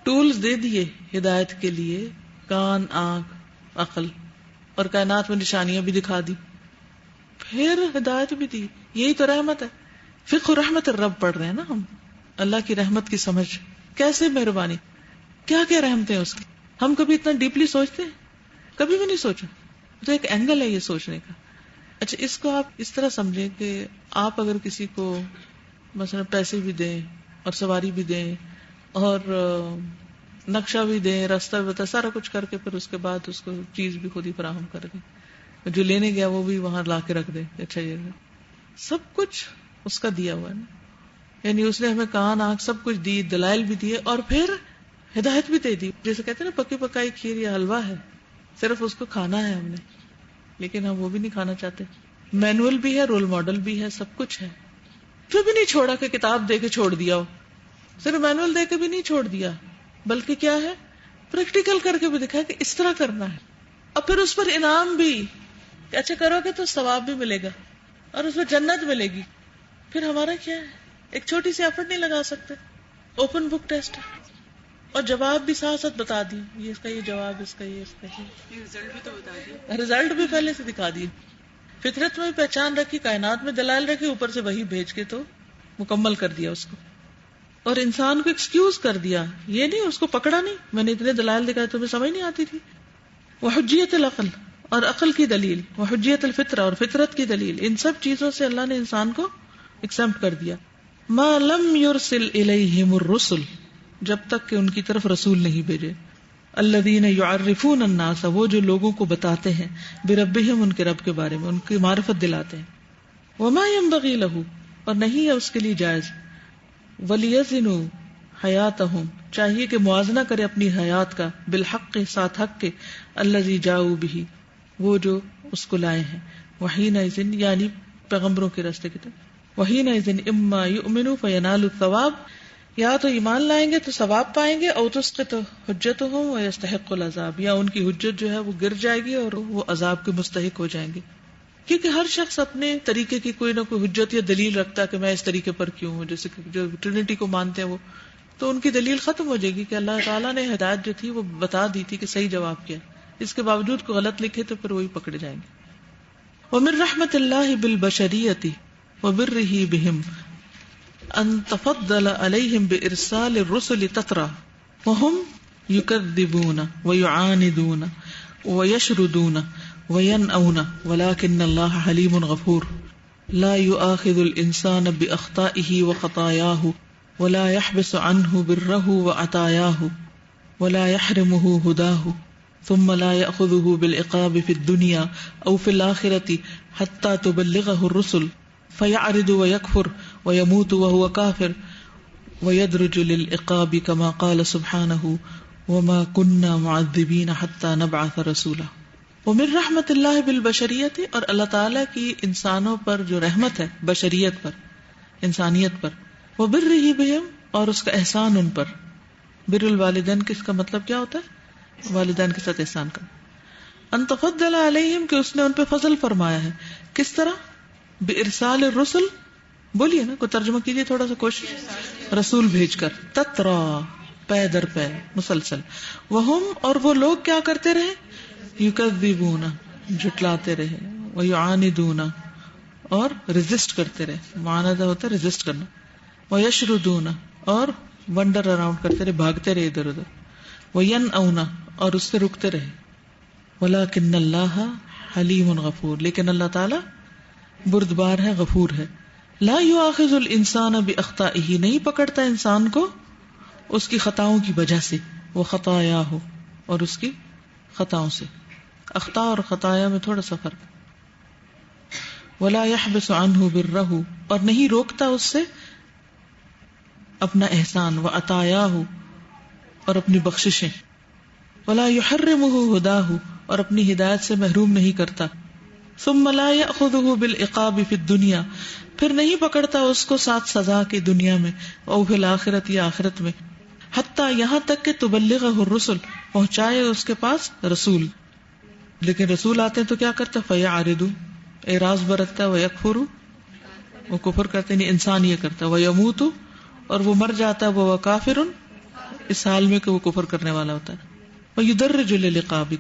ٹولز دے دیے ہدایت کے لیے، کان، آنکھ، عقل، اور کائنات میں نشانیاں بھی دکھا دی، پھر ہدایت بھی دی. یہی تو رحمت ہے. فقہ رحمت الرب پڑھ رہے ہیں نا ہم، اللہ کی رحمت کی سمجھ، کیسے مہربانی، کیا کیا رحمتیں اس کی. ہم کبھی اتنا ڈیپلی سوچتے ہیں؟ کبھی بھی نہیں سوچا. تو ایک اینگل ہے یہ سوچنے کا. اچھا اس کو آپ اس طرح سمجھیں کہ آپ اگر کسی کو مثلا پیسے بھی دیں اور سواری بھی دیں اور نقشہ بھی دیں، راستہ بھی بتا، سارا کچھ کر کے پھر اس کے بعد اس کو چیز بھی خود ہی فراہم کر دیں، جو لینے گیا وہ بھی وہاں لا کے رکھ دے، اچھا یہ سب کچھ اس کا دیا ہوا ہے نا. یعنی اس نے ہمیں کان، آنکھ، سب کچھ دی، دلائل بھی دیے اور پھر ہدایت بھی دے دی. جیسے کہتے ہیں نا پکی پکائی کھیر یا حلوہ ہے، صرف اس کو کھانا ہے ہم نے، لیکن ہم وہ بھی نہیں کھانا چاہتے. مینول بھی ہے، رول ماڈل بھی ہے، سب کچھ ہے. پھر بھی نہیں چھوڑا کہ کتاب دے کے چھوڑ دیا ہو، صرف مینول دے کے بھی نہیں چھوڑ دیا، بلکہ کیا ہے، پریکٹیکل کر کے بھی دکھایا کہ اس طرح کرنا ہے. اور پھر اس پر انعام بھی کہ اچھا کرو گے تو ثواب بھی ملے گا اور اس میں جنت ملے گی. پھر ہمارا کیا ہے، ایک چھوٹی سی ایفرٹ نہیں لگا سکتے. اوپن بک ٹیسٹ ہے اور جواب بھی ساتھ ساتھ بتا دی، یہ اس کا یہ جواب، اس کا یہ، اس کا یہ رزلٹ بھی تو بتا دیا، رزلٹ بھی پہلے سے دکھا دی. فطرت میں پہچان رکھی، کائنات میں دلائل رکھی، اوپر سے وہی بھیج کے تو مکمل کر دیا اس کو. اور انسان کو ایکسکیوز کر دیا، یہ نہیں اس کو پکڑا نہیں، میں نے اتنے دلائل دکھائے تمہیں سمجھ نہیں آتی تھی. وحجیت العقل، اور عقل کی دلیل، وحجیت الفطرہ، اور فطرت کی دلیل، ان سب چیزوں سے اللہ نے انسان کو ایکسمپٹ کر دیا. ما لم یرسل الیہم الرسل، جب تک کہ ان کی طرف رسول نہیں بھیجے. الذین یعرفون الناس، وہ جو لوگوں کو بتاتے ہیں، بربہم، ان کے رب کے بارے میں، ان کی معرفت دلاتے ہیں. وما ينبغی لہ، اور نہیں ہے اس کے لیے جائز. ولیزنوا حیاتہم، چاہیے کہ موازنہ کرے اپنی حیات کا، بالحق، ساتھ حق کے، الذی جاؤ بہ، وہ جو اس کو لائے ہیں. وحینئذ، یعنی پیغمبروں کے راستے کی طرف. وحینئذ اما یؤمنوا فینالوا الثواب، یا تو ایمان لائیں گے تو ثواب پائیں گے، او تسقط حجتہم ویستحق العذاب، یا ان کی حجت جو ہے وہ گر جائے گی اور وہ عذاب کے مستحق ہو جائیں گے. کیونکہ ہر شخص اپنے طریقے کی کوئی نہ کوئی حجت یا دلیل رکھتا ہے کہ میں اس طریقے پر کیوں ہوں. جیسے کہ جو ٹرینٹی کو مانتے ہیں وہ تو ان کی دلیل ختم ہو جائے گی کہ اللہ تعالیٰ نے ہدایت جو تھی وہ بتا دی تھی کہ صحیح جواب کیا، اس کے باوجود کو غلط لکھے تو پھر وہی پکڑے جائیں گے. ومن رحمت اللہ بالبشریۃ وبرہ بہم ان تفضل علیہم بارسال الرسل تترا وهم یکذبون ویعاندون ویشردون وینأون ولکن اللہ حلیم غفور لا یؤاخذ الانسان باخطائہ وخطایاہ ولا يحبس عنه بره وعطایاہ ولا يحرمه هداه ثم لا يأخذه بالعقاب في الدنيا او في الآخرة حتى تبلغه الرسل فيعرض ويكفر ويموت وهو كافر ويدرج للعقاب كما قال سبحانه وما كنا معذبين حتى نبعث رسولا. ومن رحمت اللہ بالبشریت، اور اللہ تعالیٰ کی انسانوں پر جو رحمت ہے، بشریت پر، انسانیت پر. وبرہ بہم، اور اس کا احسان ان پر. بر الوالدین، کس کا مطلب کیا ہوتا ہے؟ والدین کے ساتھ احسان کا. ان تفضل علیہم، کہ اس نے ان پہ فضل فرمایا ہے. کس طرح؟ بارسال الرسل، بولیے نا، کوئی ترجمہ کیجیے تھوڑا سا کوشش. رسول بھیج کر، تترا، پے در پے، مسلسل. وہم، اور وہ لوگ کیا کرتے رہے؟ یکذبون، جھٹلاتے رہے. ویعاندون، اور ریزسٹ کرتے رہے. معاندہ ہوتا ہے ریزسٹ کرنا. ویشردون، اور ونڈر اراؤنڈ کرتے رہے، بھاگتے رہے ادھر ادھر. وینأون، اور اس سے رکتے رہے. ولکن اللہ حلیم غفور، لیکن اللہ تعالی بردبار ہے، غفور ہے. لا یؤاخذ الانسان باخطائہ، نہیں پکڑتا انسان کو اس کی خطاؤں کی وجہ سے. وخطایاہ، اور اس کی خطاؤں سے. اخطاء اور خطایا میں تھوڑا سا فرق. ولا يحبس عنہ برہ، اور نہیں روکتا اس سے اپنا احسان. وعطایاہ، اور اپنی بخششیں. ولا يحرمہ ہداہ، اور اپنی ہدایت سے محروم نہیں کرتا. ثم لا يأخذہ بالعقاب فی الدنیا، پھر نہیں پکڑتا اس کو ساتھ سزا کی دنیا میں، او فی الآخرت، یا آخرت میں. حتی، یہاں تک کہ تبلغہ الرسل، پہنچائے اس کے پاس رسول. لیکن رسول آتے ہیں تو کیا کرتا ہے؟ فَيَعْرِضُ اعراض برتتا ہے، وَيَكْفُرُ وہ کفر کرتے نہیں، انسان یہ کرتا ہے، وَيَمُوتُ اور وہ مر جاتا ہے، وہ کافر اس حال میں کہ وہ کفر کرنے والا ہوتا ہے. وَيُدَرِّجُ لِلْعِقَابِ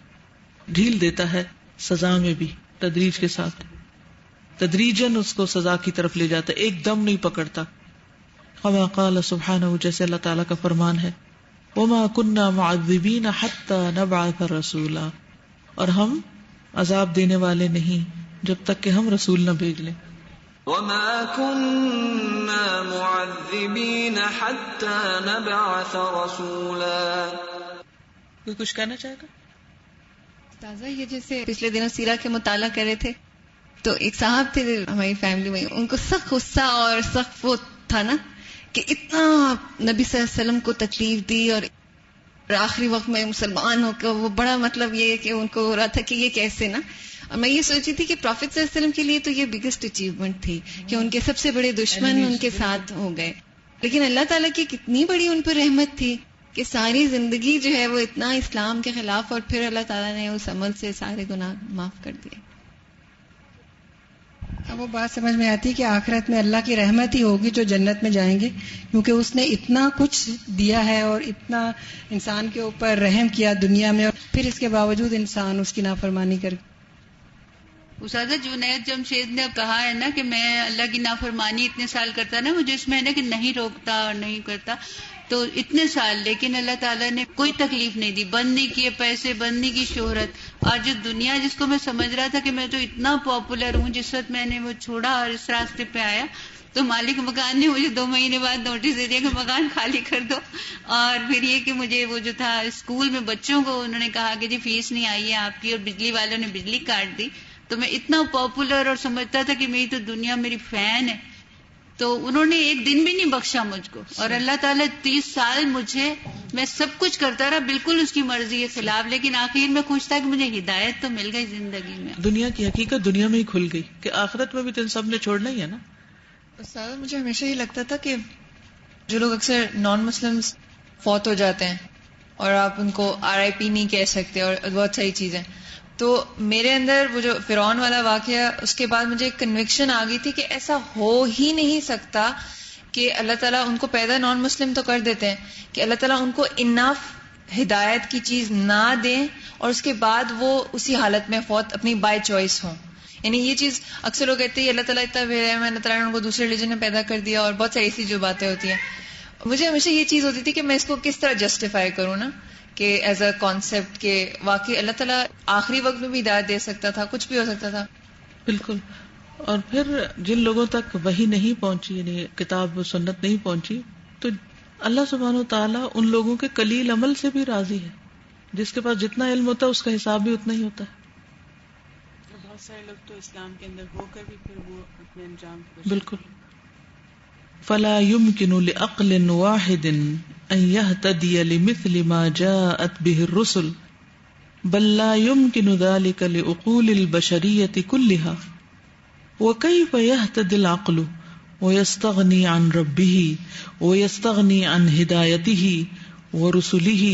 ڈھیل دیتا ہے سزا میں بھی تدریج کے ساتھ، تدریجاً اس کو سزا کی طرف لے جاتا ہے، ایک دم نہیں پکڑتا. كما قال سبحانہ جیسے اللہ تعالیٰ کا فرمان ہے وَمَا كُنَّا مُعَذِّبِينَ حَتَّى نَبْعَثَ رَسُولًا اور ہم عذاب دینے والے نہیں جب تک کہ ہم رسول نہ بھیج لیں. وَمَا كُنَّا مُعَذِّبِينَ حَتَّى نَبْعَثَ رَسُولًا. کوئی کچھ کہنا چاہے گا؟ تازہ یہ جیسے پچھلے دنوں سیرہ کے مطالعہ کر رہے تھے تو ایک صاحب تھے ہماری فیملی میں، ان کو سخت غصہ اور سخت وہ تھا نا کہ اتنا نبی صلی اللہ علیہ وسلم کو تکلیف دی اور آخری وقت میں مسلمان ہو کر وہ بڑا مطلب یہ کہ ان کو ہو رہا تھا کہ یہ کیسے نا. اور میں یہ سوچی تھی کہ پروفیٹ صلی اللہ علیہ وسلم کے لیے تو یہ بگیسٹ اچیومنٹ تھی کہ ان کے سب سے بڑے دشمن ان کے ساتھ ہو گئے، لیکن اللہ تعالیٰ کی کتنی بڑی ان پر رحمت تھی کہ ساری زندگی جو ہے وہ اتنا اسلام کے خلاف، اور پھر اللہ تعالیٰ نے اس عمل سے سارے گناہ معاف کر دیے. اب وہ بات سمجھ میں آتی ہے کہ آخرت میں اللہ کی رحمت ہی ہوگی جو جنت میں جائیں گے، کیونکہ اس نے اتنا کچھ دیا ہے اور اتنا انسان کے اوپر رحم کیا دنیا میں، اور پھر اس کے باوجود انسان اس کی نافرمانی کر. اساتذہ جنید جمشید نے کہا ہے نا کہ میں اللہ کی نافرمانی اتنے سال کرتا نا، مجھے اس میں ہے نا کہ نہیں روکتا اور نہیں کرتا، تو اتنے سال لیکن اللہ تعالیٰ نے کوئی تکلیف نہیں دی، بند نہیں کیے پیسے، بند نہیں کی شہرت. اور جو دنیا جس کو میں سمجھ رہا تھا کہ میں تو اتنا پاپولر ہوں، جس وقت میں نے وہ چھوڑا اور اس راستے پہ آیا تو مالک مکان نے مجھے 2 مہینے بعد نوٹس دے دیا کہ مکان خالی کر دو. اور پھر یہ کہ مجھے وہ جو تھا اسکول میں بچوں کو انہوں نے کہا کہ جی فیس نہیں آئی ہے آپ کی، اور بجلی والوں نے بجلی کاٹ دی. تو میں اتنا پاپولر اور سمجھتا تھا کہ میری تو دنیا میری فین ہے، تو انہوں نے ایک دن بھی نہیں بخشا مجھ کو. اور اللہ تعالیٰ 30 سال مجھے، میں سب کچھ کرتا رہا بالکل اس کی مرضی کے خلاف، لیکن آخر میں خوش تھا کہ مجھے ہدایت تو مل گئی زندگی میں. دنیا کی حقیقت دنیا میں ہی کھل گئی کہ آخرت میں بھی تو ان سب نے چھوڑنا ہی ہے نا. استاد مجھے ہمیشہ یہ لگتا تھا کہ جو لوگ اکثر نان مسلمز فوت ہو جاتے ہیں اور آپ ان کو RIP نہیں کہہ سکتے اور بہت ساری چیزیں، تو میرے اندر وہ جو فرعون والا واقعہ، اس کے بعد مجھے ایک کنوکشن آ گئی تھی کہ ایسا ہو ہی نہیں سکتا کہ اللہ تعالیٰ ان کو پیدا نان مسلم تو کر دیتے ہیں کہ اللہ تعالیٰ ان کو انف ہدایت کی چیز نہ دیں اور اس کے بعد وہ اسی حالت میں فوت اپنی بائی چوائس ہوں. یعنی یہ چیز اکثر لوگ کہتے ہیں اللہ تعالیٰ اتنا بے رحم ہے، اللہ تعالیٰ نے ان کو دوسرے ریلیجن میں پیدا کر دیا، اور بہت ساری ایسی جو باتیں ہوتی ہیں. مجھے ہمیشہ یہ چیز ہوتی تھی کہ میں اس کو کس طرح جسٹیفائی کروں نا، کہ ایز اے کانسیپٹ کہ واقعی اللہ تعالیٰ آخری وقت میں بھی ہدایت دے سکتا تھا، کچھ بھی ہو سکتا تھا. بالکل. اور پھر جن لوگوں تک وحی نہیں پہنچی، یعنی کتاب و سنت نہیں پہنچی، تو اللہ سبحانہ و تعالیٰ ان لوگوں کے قلیل عمل سے بھی راضی ہے. جس کے پاس جتنا علم ہوتا ہے اس کا حساب بھی اتنا ہی ہوتا ہے. بہت سارے لوگ تو اسلام کے اندر ہو کر بھی پھر وہ اپنے انجام. بالکل. فلا يمكن لعقل واحد ان يهتدي لمثل ما جاءت به الرسل بل لا يمكن ذلك لعقول البشرية كلها. وكيف يهتدي العقل ويستغني عن ربه ويستغني عن هدايته ورسله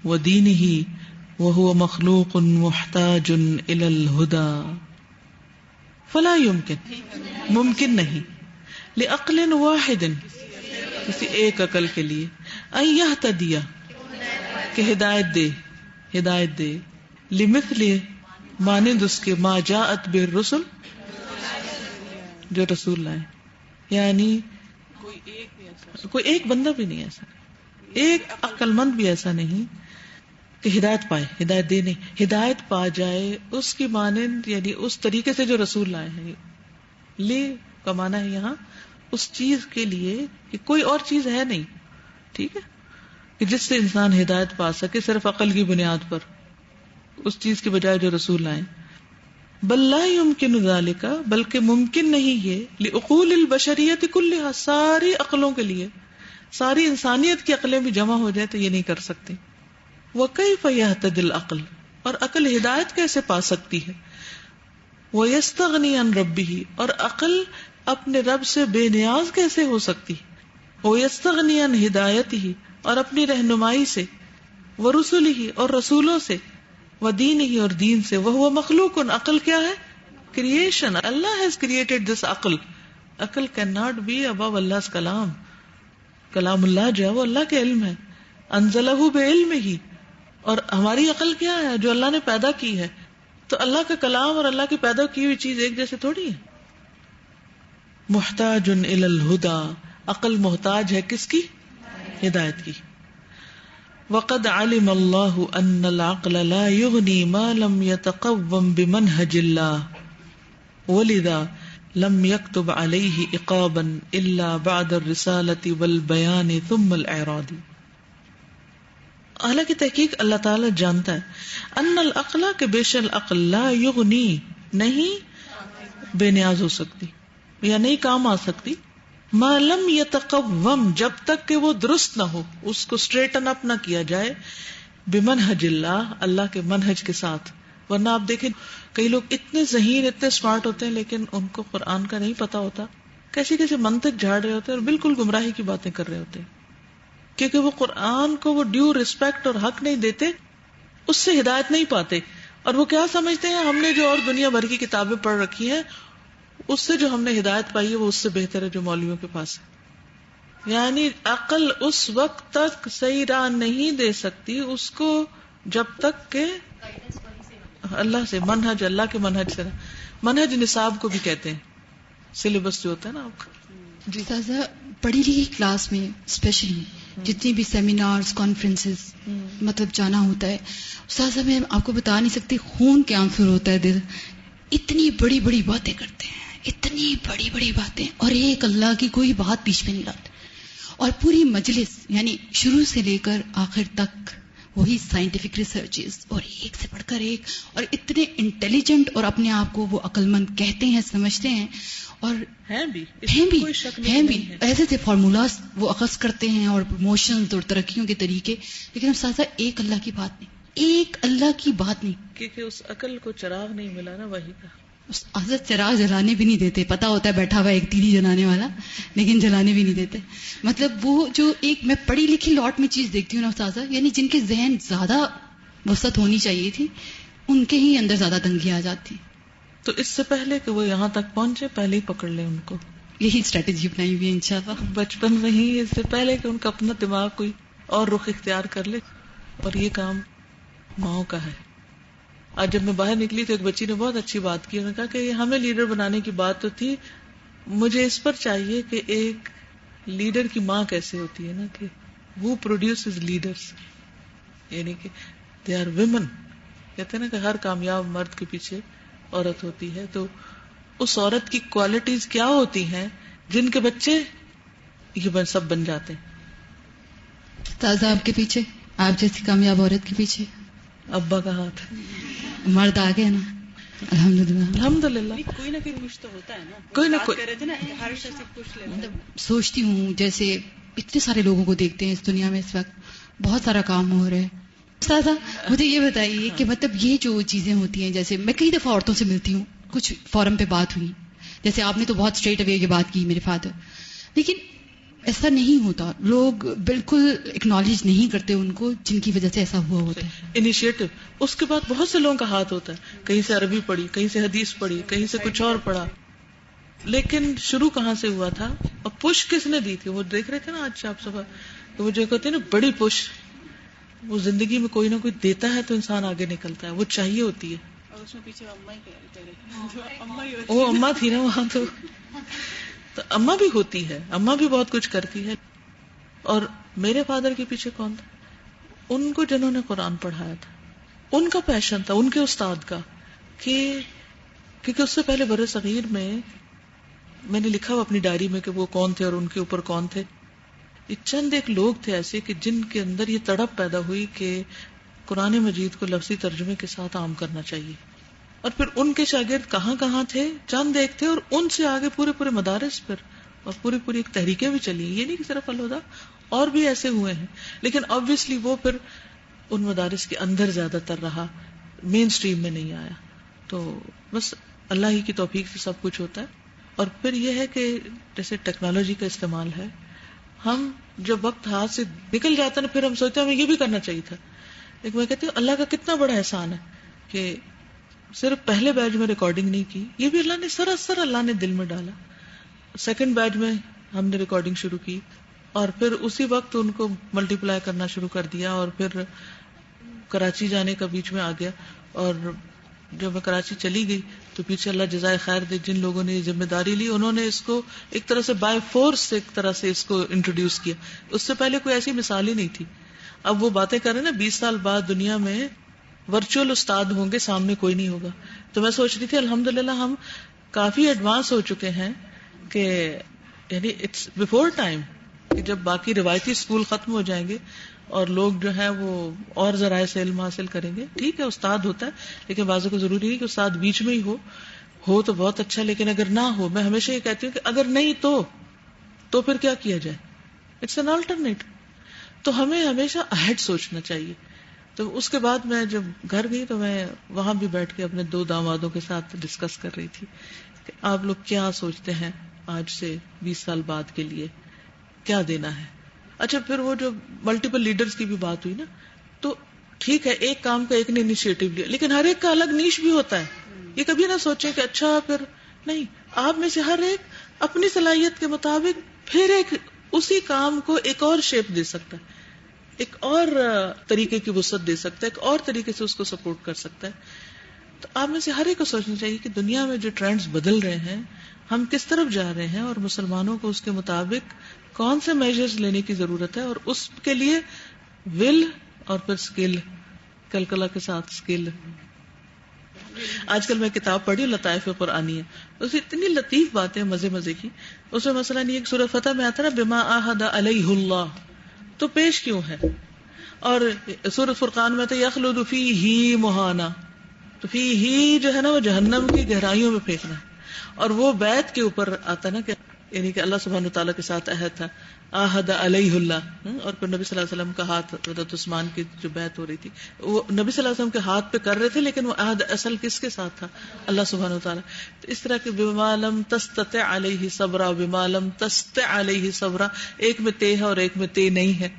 ودينه وهو مخلوق محتاج الى الهدى. فلا يمكن ممکن نہیں لعقل واحد کسی ایک عقل کے لیے ان یہتدی کہ ہدایت دے لمثل مانند اس کے ما جاءت بالرسل جو رسول لائے. یعنی کوئی ایک بندہ بھی نہیں ایسا، ایک عقل مند بھی ایسا نہیں کہ ہدایت پائے، ہدایت دے نہیں، ہدایت پا جائے اس کی مانند، یعنی اس طریقے سے جو رسول لائے ہیں. لے کا معنی ہے یہاں اس چیز کے لیے کہ کوئی اور چیز ہے نہیں، ٹھیک ہے، کہ جس سے انسان ہدایت پا سکے صرف عقل کی بنیاد پر، اس چیز کے بجائے جو رسول لائے. بل لا يمكن ذلك بلکہ ممکن نہیں یہ لعقول البشریت کلها ساری عقلوں کے لیے، ساری انسانیت کی عقلیں بھی جمع ہو جائے تو یہ نہیں کر سکتے. وكيف يهتدي العقل اور عقل ہدایت کیسے پا سکتی ہے. ويستغني عن ربه اور عقل اپنے رب سے بے نیاز کیسے ہو سکتی. ويستغني عن ہدایته اور اپنی رہنمائی سے ورسلہ اور رسولوں سے، ودینہ اور دین سے، وہو مخلوق عقل کیا ہے؟ Creation. Allah has created this عقل. عقل can not be above Allah's کلام. کلام اللہ جو ہے وہ اللہ کے علم ہے. انزلہ بعلمہ. اور ہماری عقل کیا ہے؟ جو اللہ نے پیدا کی ہے. تو اللہ کا کلام اور اللہ کی پیدا کی ہوئی چیز ایک جیسے تھوڑی ہے. محتاج الی الہدی. عقل محتاج ہے کس کی؟ ہدایت کی. وقد علم اللہ ان العقل لا یغنی ما لم یتقوم بمنہج اللہ ولذا لم یکتب علیہ عقابا الا بعد الرسالة والبیان ثم الاعراض. حالانکہ تحقیق اللہ تعالی جانتا ہے ان العقل کہ بے شک العقل لا یغنی نہیں بے نیاز ہو سکتی یا نہیں کام آ سکتی، ما لم یتقوم جب تک کہ وہ درست نہ ہو، اس کو اسٹریٹن اپ نہ کیا جائے، بمنہج اللہ اللہ کے منہج کے ساتھ. ورنہ آپ دیکھیں کئی لوگ اتنے ذہین اتنے اسمارٹ ہوتے ہیں لیکن ان کو قرآن کا نہیں پتا ہوتا، کیسی کیسی منطق جھاڑ رہے ہوتے ہیں اور بالکل گمراہی کی باتیں کر رہے ہوتے ہیں، کیونکہ وہ قرآن کو وہ ڈیو رسپیکٹ اور حق نہیں دیتے، اس سے ہدایت نہیں پاتے. اور وہ کیا سمجھتے ہیں ہم نے جو اور دنیا بھر کی کتابیں پڑھ رکھی ہیں اس سے جو ہم نے ہدایت پائی ہے وہ اس سے بہتر ہے جو مولویوں کے پاس ہے. یعنی عقل اس وقت تک صحیح راہ نہیں دے سکتی اس کو جب تک کہ اللہ سے منہج، اللہ کے منہج سے. منہج نصاب کو بھی کہتے ہیں، سلیبس جو ہوتا ہے نا آپ کا. جی سازا پڑھی لکھی کلاس میں اسپیشلی جتنی بھی سیمینارز کانفرنسز مطلب جانا ہوتا ہے، سازا میں آپ کو بتا نہیں سکتی خون کے آنسر ہوتا ہے دل. اتنی بڑی بڑی باتیں کرتے ہیں، اتنی بڑی بڑی باتیں، اور ایک اللہ کی کوئی بات بیچ میں نہیں لاتے. اور پوری مجلس یعنی شروع سے لے کر آخر تک وہی سائنٹیفک ریسرچز اور ایک سے پڑھ کر ایک، اور اتنے انٹیلیجنٹ اور اپنے آپ کو وہ عقل مند کہتے ہیں، سمجھتے ہیں، اور ہیں بھی ایسے سے فارمولاز وہ اخذ کرتے ہیں اور پروموشنز اور ترقیوں کے طریقے. لیکن ساتھ ایک اللہ کی بات نہیں، ایک اللہ کی بات نہیں، کیونکہ اس عقل کو چراغ نہیں ملا نا وہی کا. حضرت چراغ جلانے بھی نہیں دیتے، پتا ہوتا ہے بیٹھا ہوا ایک تیلی جلانے والا، لیکن جلانے بھی نہیں دیتے. مطلب وہ جو ایک میں پڑھی لکھی لاٹ میں چیز دیکھتی ہوں نا استاذہ، یعنی جن کے ذہن زیادہ وسعت ہونی چاہیے تھی ان کے ہی اندر زیادہ تنگی آ جاتی. تو اس سے پہلے کہ وہ یہاں تک پہنچے پہلے ہی پکڑ لیں ان کو. یہی اسٹریٹجی اپنائی ہوئی ہے انشاءاللہ بچپن میں ہی، اس سے پہلے کہ ان کا اپنا دماغ کوئی اور رخ اختیار کر لے. اور یہ کام ماؤں کا ہے. آج جب میں باہر نکلی تو ایک بچی نے بہت اچھی بات کی، انہوں نے کہا کہ یہ ہمیں لیڈر بنانے کی بات تو تھی، مجھے اس پر چاہیے کہ ایک لیڈر کی ماں کیسے ہوتی ہے نا، کہ who produces leaders، یعنی کہ they are women. کہتے ہیں نا کہ ہر کامیاب مرد کے پیچھے عورت ہوتی ہے. تو اس عورت کی کوالٹیز کیا ہوتی ہیں جن کے بچے یہ سب بن جاتے ہیں. تازہ آپ کے پیچھے، آپ جیسی کامیاب عورت کے پیچھے ابا کا ہاتھ، مرد آ گئے نا الحمدللہ. الحمدللہ کوئی نہ کوئی کچھ تو ہوتا ہے نا، کوئی نہ کوئی. ہر شخص سے پوچھ لیتا ہے. سوچتی ہوں جیسے اتنے سارے لوگوں کو دیکھتے ہیں اس دنیا میں، اس وقت بہت سارا کام ہو رہا ہے. استاذہ مجھے یہ بتائیے کہ مطلب یہ جو چیزیں ہوتی ہیں، جیسے میں کئی دفعہ عورتوں سے ملتی ہوں، کچھ فورم پہ بات ہوئی، جیسے آپ نے تو بہت اسٹریٹ اوے یہ بات کی میرے فادر، لیکن ایسا نہیں ہوتا. لوگ بالکل اکنالج نہیں کرتے ان کو جن کی وجہ سے ایسا ہوا ہوتا ہے. انیشیٹو. اس کے بعد بہت سے لوگوں کا ہاتھ ہوتا ہے، کہیں سے عربی پڑھی، کہیں سے حدیث پڑھی، کہیں سے کچھ اور پڑھا، لیکن شروع کہاں سے ہوا تھا اور پش کس نے دی تھی؟ وہ دیکھ رہے تھے نا آج آپ صبح، تو وہ جو کہتے ہیں نا بڑی پش، وہ زندگی میں کوئی نہ کوئی دیتا ہے تو انسان آگے نکلتا ہے، وہ چاہیے ہوتی ہے. اور اس میں پیچھے وہ اماں تھی نا وہاں، تو اماں بھی ہوتی ہے، اماں بھی بہت کچھ کرتی ہے. اور میرے فادر کے پیچھے کون تھا؟ ان کو جنہوں نے قرآن پڑھایا تھا، ان کا پیشن تھا، ان کے استاد کا، کیونکہ اس سے پہلے برِ صغیر میں نے لکھا ہوا اپنی ڈائری میں کہ وہ کون تھے اور ان کے اوپر کون تھے. یہ چند ایک لوگ تھے ایسے کہ جن کے اندر یہ تڑپ پیدا ہوئی کہ قرآن مجید کو لفظی ترجمے کے ساتھ عام کرنا چاہیے. اور پھر ان کے شاگرد کہاں کہاں تھے، چند ایک تھے، اور ان سے آگے پورے مدارس پر اور پوری ایک تحریکیں بھی چلی. یہ نہیں کہ صرف الہدیٰ، اور بھی ایسے ہوئے ہیں، لیکن obviously وہ پھر ان مدارس کے اندر زیادہ تر رہا، مین سٹریم میں نہیں آیا. تو بس اللہ ہی کی توفیق سے سب کچھ ہوتا ہے. اور پھر یہ ہے کہ جیسے ٹیکنالوجی کا استعمال ہے، ہم جب وقت ہاتھ سے نکل جاتا ہے نا پھر ہم سوچتے ہیں ہمیں یہ بھی کرنا چاہیے تھا. لیکن میں کہتی ہوں اللہ کا کتنا بڑا احسان ہے کہ صرف پہلے بیچ میں ریکارڈنگ نہیں کی, یہ بھی اللہ نے سراسر اللہ نے دل میں ڈالا. سیکنڈ بیچ میں ہم نے ریکارڈنگ شروع کی اور پھر اسی وقت ان کو ملٹی پلائی کرنا شروع کر دیا, اور پھر کراچی جانے کا بیچ میں آ گیا. اور جب میں کراچی چلی گئی تو پیچھے اللہ جزائے خیر دے, جن لوگوں نے یہ ذمہ داری لی انہوں نے اس کو ایک طرح سے بائی فورس ایک طرح سے اس کو انٹروڈیوس کیا. اس سے پہلے کوئی ایسی مثال ہی نہیں تھی. اب وہ باتیں کر رہے نا 20 سال بعد دنیا میں ورچوئل استاد ہوں گے, سامنے کوئی نہیں ہوگا. تو میں سوچ رہی تھی الحمدللہ ہم کافی ایڈوانس ہو چکے ہیں کہ یعنی اٹس بیفور ٹائم کہ جب باقی روایتی اسکول ختم ہو جائیں گے اور لوگ جو ہے وہ اور ذرائع سے علم حاصل کریں گے. ٹھیک ہے استاد ہوتا ہے, لیکن بعضوں کو ضروری نہیں کہ استاد بیچ میں ہی ہو تو بہت اچھا, لیکن اگر نہ ہو, میں ہمیشہ یہ کہتی ہوں کہ اگر نہیں تو پھر کیا کیا جائے, اٹس این آلٹرنیٹ. تو ہمیں ہمیشہ اہڈ سوچنا چاہیے. تو اس کے بعد میں جب گھر گئی تو میں وہاں بھی بیٹھ کے اپنے 2 دامادوں کے ساتھ ڈسکس کر رہی تھی کہ آپ لوگ کیا سوچتے ہیں آج سے 20 سال بعد کے لیے کیا دینا ہے. اچھا پھر وہ جو ملٹیپل لیڈرز کی بھی بات ہوئی نا, تو ٹھیک ہے ایک کام کا ایک نے انیشیٹو لیا, لیکن ہر ایک کا الگ نیش بھی ہوتا ہے. یہ کبھی نہ سوچیں کہ اچھا پھر نہیں, آپ میں سے ہر ایک اپنی صلاحیت کے مطابق پھر ایک اسی کام کو ایک اور شیپ دے سکتا ہے, ایک اور طریقے کی وسعت دے سکتا ہے, ایک اور طریقے سے اس کو سپورٹ کر سکتا ہے. تو آپ میں سے ہر ایک کو سوچنا چاہیے کہ دنیا میں جو ٹرینڈز بدل رہے ہیں ہم کس طرف جا رہے ہیں, اور مسلمانوں کو اس کے مطابق کون سے میجرز لینے کی ضرورت ہے, اور اس کے لیے ول اور پھر اسکل, کلکلا کے ساتھ اسکل. آج کل میں کتاب پڑھی لطائف قرآنی ہے, اس میں اتنی لطیف باتیں مزے کی. اس میں مثلا یہ ایک سورۃ فتح میں آتا نا بما عاہد علیہ اللہ, تو پیش کیوں ہے, اور سورۃ فرقان میں تو یخلد فیہ مہانا, تو فیہ جو ہے نا وہ جہنم کی گہرائیوں میں پھینکنا ہے, اور وہ بیت کے اوپر آتا نا کہ یعنی کہ اللہ سبحانہ تعالیٰ کے ساتھ عہد تھا عہد علیہ اللہ. اور پھر نبی صلی اللہ علیہ وسلم کا ہاتھ حضرت عثمان کی جو بیعت ہو رہی تھی وہ نبی صلی اللہ علیہ وسلم کے ہاتھ پہ کر رہے تھے, لیکن وہ عہد اصل کس کے ساتھ تھا, اللہ سبحانہ تعالیٰ. تو اس طرح کے بما لم تستطع علیہ صبرا بما لم تستطع علیہ صبرا, ایک میں تے ہے اور ایک میں تے نہیں ہے.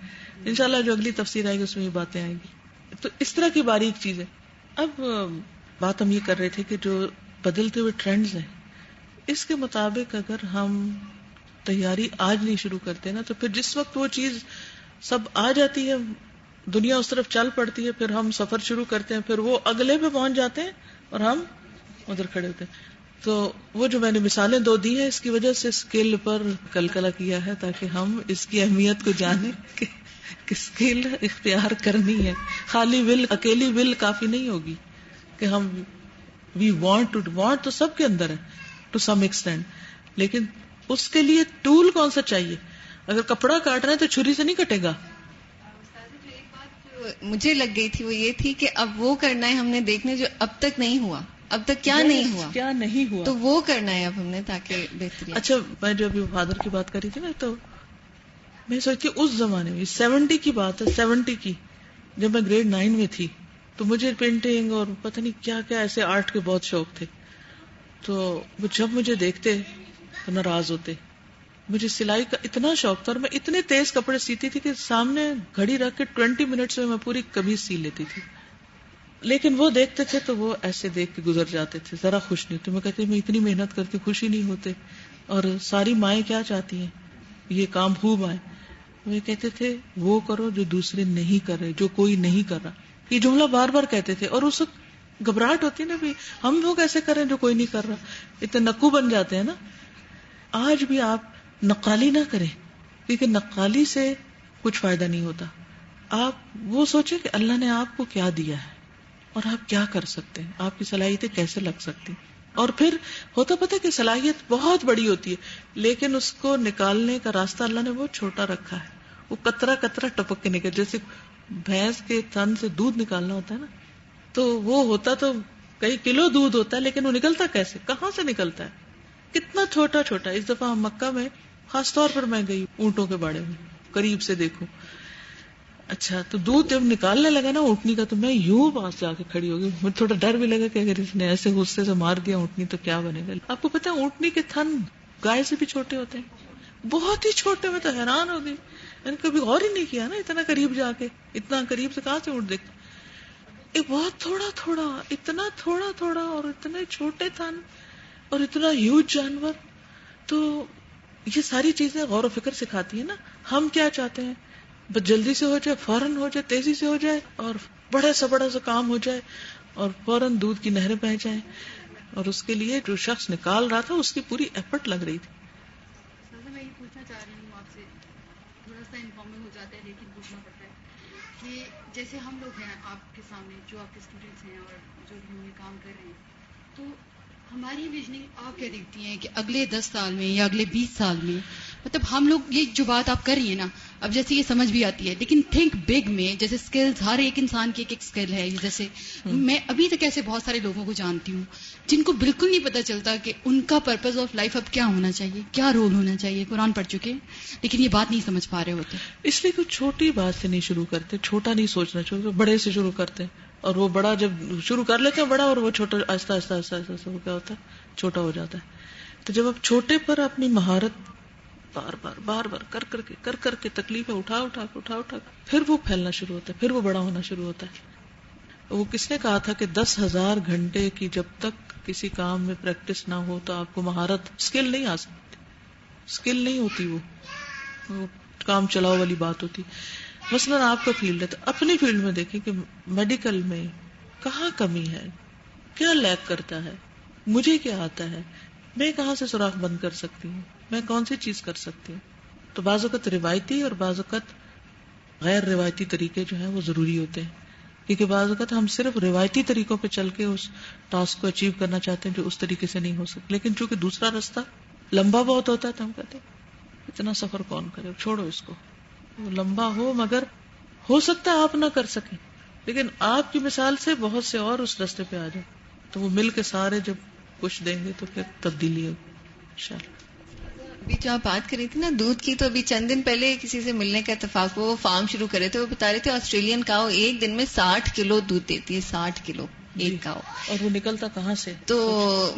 انشاءاللہ جو اگلی تفسیر آئے گی اس میں یہ باتیں آئیں گی. تو اس طرح کی باریک چیزیں. اب بات ہم یہ کر رہے تھے کہ جو بدلتے ہوئے ٹرینڈز ہیں اس کے مطابق اگر ہم تیاری آج نہیں شروع کرتے نا, تو پھر جس وقت وہ چیز سب آ جاتی ہے, دنیا اس طرف چل پڑتی ہے, پھر ہم سفر شروع کرتے ہیں, پھر وہ اگلے پہ پہنچ جاتے ہیں اور ہم ادھر کھڑے ہوتے ہیں. تو وہ جو میں نے مثالیں 2 دی ہیں اس کی وجہ سے اسکل پر کلکلا کیا ہے تاکہ ہم اس کی اہمیت کو جانیں کہ اسکل اختیار کرنی ہے. خالی ول, اکیلی ول کافی نہیں ہوگی کہ ہم وی وانٹ تو سب کے اندر ہے ٹو سم ایکسٹینٹ, لیکن اس کے لیے ٹول کون سا چاہیے. اگر کپڑا کاٹ رہے ہیں تو چھری سے نہیں کٹے گا. ایک بات جو مجھے لگ گئی تھی وہ یہ تھی کہ اب وہ کرنا ہے ہم نے دیکھنے جو اب تک نہیں ہوا, اب تک کیا نہیں ہوا تو وہ کرنا ہے اب ہم نے تاکہ بہتری. اچھا میں جو ابھی فادر کی بات کری تھی نا, تو میں سوچتی اس زمانے میں 70 کی بات ہے, 70 کی, جب میں گریڈ 9 میں تھی تو مجھے پینٹنگ اور پتہ نہیں کیا کیا ایسے آرٹ کے بہت شوق تھے. تو جب مجھے دیکھتے تو ناراض ہوتے. مجھے سلائی کا اتنا شوق تھا اور میں اتنے تیز کپڑے سیتی تھی کہ سامنے گھڑی رکھ کے 20 منٹس میں پوری قمیض سی لیتی تھی. لیکن وہ دیکھتے تھے تو وہ ایسے دیکھ کے گزر جاتے تھے, ذرا خوش نہیں ہوتے. میں کہتی میں اتنی محنت کرتی خوش ہی نہیں ہوتے. اور ساری مائیں کیا چاہتی ہیں, یہ کام خوب آئے. وہ کہتے تھے وہ کرو جو دوسرے نہیں کر رہے, جو کوئی نہیں کر رہا. یہ جملہ بار بار کہتے تھے, اور اس وقت گھبراہٹ ہوتی ہے نا بھی ہم وہ کیسے کریں جو کوئی نہیں کر رہا, اتنے نقو بن جاتے ہیں نا. آج بھی آپ نقالی نہ کریں, کیونکہ نقالی سے کچھ فائدہ نہیں ہوتا. آپ وہ سوچیں کہ اللہ نے آپ کو کیا دیا ہے اور آپ کیا کر سکتے ہیں, آپ کی صلاحیتیں کیسے لگ سکتی. اور پھر ہوتا پتہ کہ صلاحیت بہت بڑی ہوتی ہے لیکن اس کو نکالنے کا راستہ اللہ نے بہت چھوٹا رکھا ہے. وہ قطرہ قطرہ ٹپک کے نکل, جیسے بھینس کے تھن سے دودھ نکالنا ہوتا ہے نا, تو وہ ہوتا تو کئی کلو دودھ ہوتا ہے لیکن وہ نکلتا کیسے, کہاں سے نکلتا ہے, کتنا چھوٹا چھوٹا. اس دفعہ ہم مکہ میں خاص طور پر میں گئی اونٹوں کے باڑے میں قریب سے دیکھوں. اچھا تو دودھ جب نکالنے لگا نا اونٹنی کا, تو میں یوں پاس جا کے کھڑی ہو گئی. مجھے تھوڑا ڈر بھی لگا کہ اگر اس نے ایسے غصے سے مار دیا اونٹنی تو کیا بنے گا. آپ کو پتا ہے اونٹنی کے تھن گائے سے بھی چھوٹے ہوتے ہیں, بہت ہی چھوٹے. میں تو حیران ہو گئی. میں نے کبھی غور ہی نہیں کیا نا، اتنا قریب جا کے، اتنا قریب سے کہاں سے اونٹ دیکھتا. ایک بہت تھوڑا تھوڑا، اتنا تھوڑا تھوڑا اور اتنے چھوٹے تھن اور اتنا ہیوج جانور. تو یہ ساری چیزیں غور و فکر سکھاتی ہیں نا. ہم کیا چاہتے ہیں؟ بس جلدی سے ہو جائے، فوراً ہو جائے، تیزی سے ہو جائے اور بڑا سا کام ہو جائے اور فوراً دودھ کی نہریں بہہ جائیں. اور اس کے لیے جو شخص نکال رہا تھا اس کی پوری ایفرٹ لگ رہی تھی. میں یہ پوچھنا چاہ رہی ہوں آپ سے، تھوڑا سا انفارمل ہو جاتا ہے لیکن پوچھنا پڑتا ہے کہ جیسے ہم لوگ ہیں آپ کے سامنے، جو آپ کے اسٹوڈینٹس ہیں اور جو بھی یہ کام کر رہے ہیں، تو ہماری ویژننگ آپ کیا دیکھتی ہیں کہ اگلے 10 سال میں یا اگلے 20 سال میں، مطلب ہم لوگ یہ جو بات آپ کر رہی ہیں نا، اب جیسے یہ سمجھ بھی آتی ہے، لیکن تھنک بگ میں جیسے اسکلز، ہر ایک انسان کی ایک اسکل ہے. جیسے میں ابھی تک ایسے بہت سارے لوگوں کو جانتی ہوں جن کو بالکل نہیں پتا چلتا کہ ان کا پرپز آف لائف اب کیا ہونا چاہیے، کیا رول ہونا چاہیے. قرآن پڑھ چکے لیکن یہ بات نہیں سمجھ پا رہے ہوتے. اس لیے کچھ چھوٹی بات سے نہیں شروع کرتے، چھوٹا نہیں سوچنا چاہیے، بڑے سے شروع کرتے ہیں. اور وہ بڑا جب شروع کر لیتے ہیں بڑا، اور وہ چھوٹا آہستہ آہستہ آہستہ آہستہ کیا ہوتا ہے، چھوٹا ہو جاتا ہے. تو جب آپ چھوٹے پر اپنی مہارت بار بار کر کے تکلیفیں اٹھا کے پھر وہ پھیلنا شروع ہوتا ہے، پھر وہ بڑا ہونا شروع ہوتا ہے. وہ کس نے کہا تھا کہ 10,000 گھنٹے کی جب تک کسی کام میں پریکٹس نہ ہو تو آپ کو مہارت، اسکل نہیں آ سکتی. اسکل نہیں ہوتی، وہ کام چلاؤ والی بات ہوتی. مثلاً آپ کا فیلڈ ہے تو اپنی فیلڈ میں دیکھیں کہ میڈیکل میں کہاں کمی ہے، کیا لیک کرتا ہے، مجھے کیا آتا ہے، میں کہاں سے سوراخ بند کر سکتی ہوں، میں کون سی چیز کر سکتی ہوں. تو بعض اوقات روایتی اور بعض اوقات غیر روایتی طریقے جو ہیں وہ ضروری ہوتے ہیں، کیونکہ بعض اوقات ہم صرف روایتی طریقوں پہ چل کے اس ٹاسک کو اچیو کرنا چاہتے ہیں جو اس طریقے سے نہیں ہو سکتا. لیکن چونکہ دوسرا راستہ لمبا بہت ہوتا ہے تو ہم کہتے ہیں اتنا سفر کون کرے، چھوڑو اس کو. وہ لمبا ہو مگر ہو سکتا ہے آپ نہ کر سکیں، لیکن آپ کی مثال سے بہت سے اور اس راستے پہ آ جائیں تو وہ مل کے سارے جب کچھ دیں گے تو پھر تبدیلی ہوگی انشاءاللہ. ابھی جو آپ بات کر رہی تھی نا دودھ کی، تو ابھی چند دن پہلے کسی سے ملنے کا اتفاق، وہ فارم شروع کرے تھے، وہ بتا رہے تھے آسٹریلین کاؤ ایک دن میں 60 کلو دودھ دیتی ہے، 60 کلو ایک کاؤ. اور وہ نکلتا کہاں سے؟ تو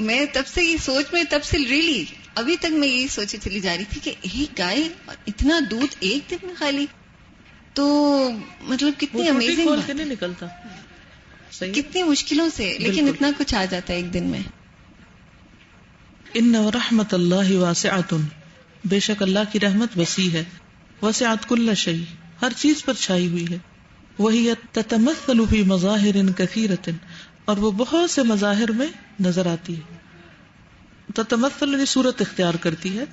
میں تب سے یہ سوچ میں، تب سے ریلی ابھی تک میں یہی سوچی چلی جا رہی تھی کہ ایک گائے اتنا دودھ ایک دن میں خالی، تو مطلب کتنی امیزنگ کھول کے نہیں نکلتا، کتنی مشکلوں سے، لیکن اتنا کچھ آ جاتا ہے ایک دن میں. ان رحمت اللہ واسعۃ، بے شک اللہ کی رحمت وسیع ہے. وسعت کل شیء، ہر چیز پر چھائی ہوئی ہے. وہی تتمثل فی مظاہر کثیرۃ، اور وہ بہت سے مظاہر میں نظر آتی ہے. تتمثل یعنی صورت اختیار کرتی ہے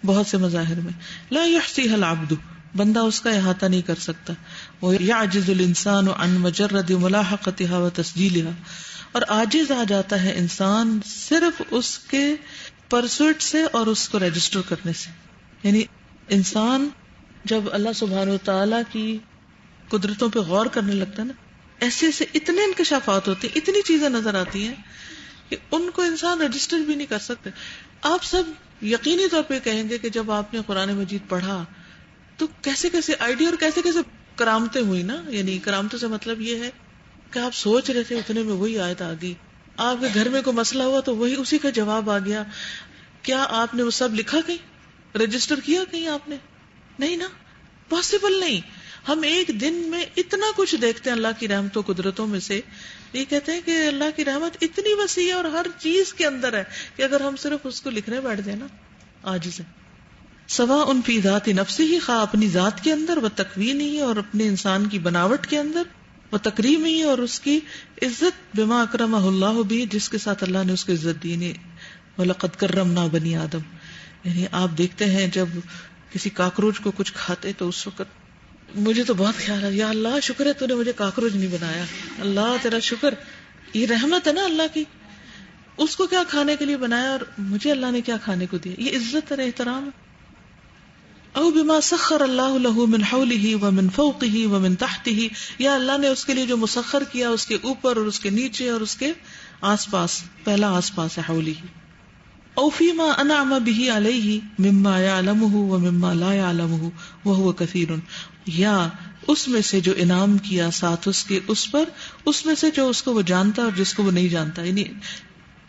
بہت سے مظاہر میں. لا یحصیها العبد، بندہ اس کا احاطہ نہیں کر سکتا. ویعجز الانسان عن مجرد ملاحقتها وتسجیلها، اور عاجز آ جاتا ہے انسان صرف اس کے پرسوٹ سے اور اس کو رجسٹر کرنے سے. یعنی انسان جب اللہ سبحانہ وتعالی کی قدرتوں پہ غور کرنے لگتا ہے نا، ایسے ایسے اتنے انکشافات ہوتے ہیں، اتنی چیزیں نظر آتی ہیں کہ ان کو انسان رجسٹر بھی نہیں کر سکتے. آپ سب یقینی طور پہ کہیں گے کہ جب آپ نے قرآن مجید پڑھا تو کیسے کیسے آئیڈیا اور کیسے کیسے کرامتیں ہوئی نا. یعنی کرامتوں سے مطلب یہ ہے کہ آپ سوچ رہے تھے اتنے میں وہی آیت آ گئی، آپ کے گھر میں کوئی مسئلہ ہوا تو وہی اسی کا جواب آ گیا. کیا آپ نے وہ سب لکھا کہیں، رجسٹر کیا کہیں آپ نے؟ نہیں نا، پاسبل نہیں. ہم ایک دن میں اتنا کچھ دیکھتے ہیں اللہ کی رحمتوں قدرتوں میں سے. یہ کہتے ہیں کہ اللہ کی رحمت اتنی وسیع ہے اور ہر چیز کے اندر ہے کہ اگر ہم صرف اس کو لکھنے بیٹھ جائیں نا عاجز ہے. سواء فی ذات نفسہ، خواہ اپنی ذات کے اندر، و تکوینہ، اور اپنے انسان کی بناوٹ کے اندر، و تکریمہ، اور اس کی عزت، بما اکرمہ اللہ بھی، جس کے ساتھ اللہ نے اس کو عزت دی. وَلَقَدْ كَرَّمْنَا بَنِي آدم. یعنی آپ دیکھتے ہیں جب کسی کاکروچ کو کچھ کھاتے تو اس وقت مجھے تو بہت خیال ہے، یا اللہ شکر ہے تو نے مجھے کاکروچ نہیں بنایا، اللہ تیرا شکر. یہ رحمت ہے نا اللہ کی. اس کو کیا کھانے کے لیے بنایا اور مجھے اللہ نے کیا کھانے کو دیا. یہ عزت اور احترام. او بما سخر اللہ له من حوله ومن فوقه ومن تحته، یا اللہ نے اس کے لیے جو مسخر کیا اس کے اوپر اور اس کے نیچے اور اس کے آس پاس. پہلا آس پاس ہے حوله. او فیما انعم به علیہ مما یعلمه ومما لا یعلمه وهو کثیر، یا اس میں سے جو انعام کیا ساتھ اس کے اس پر، اس میں سے جو اس کو وہ جانتا اور جس کو وہ نہیں جانتا. یعنی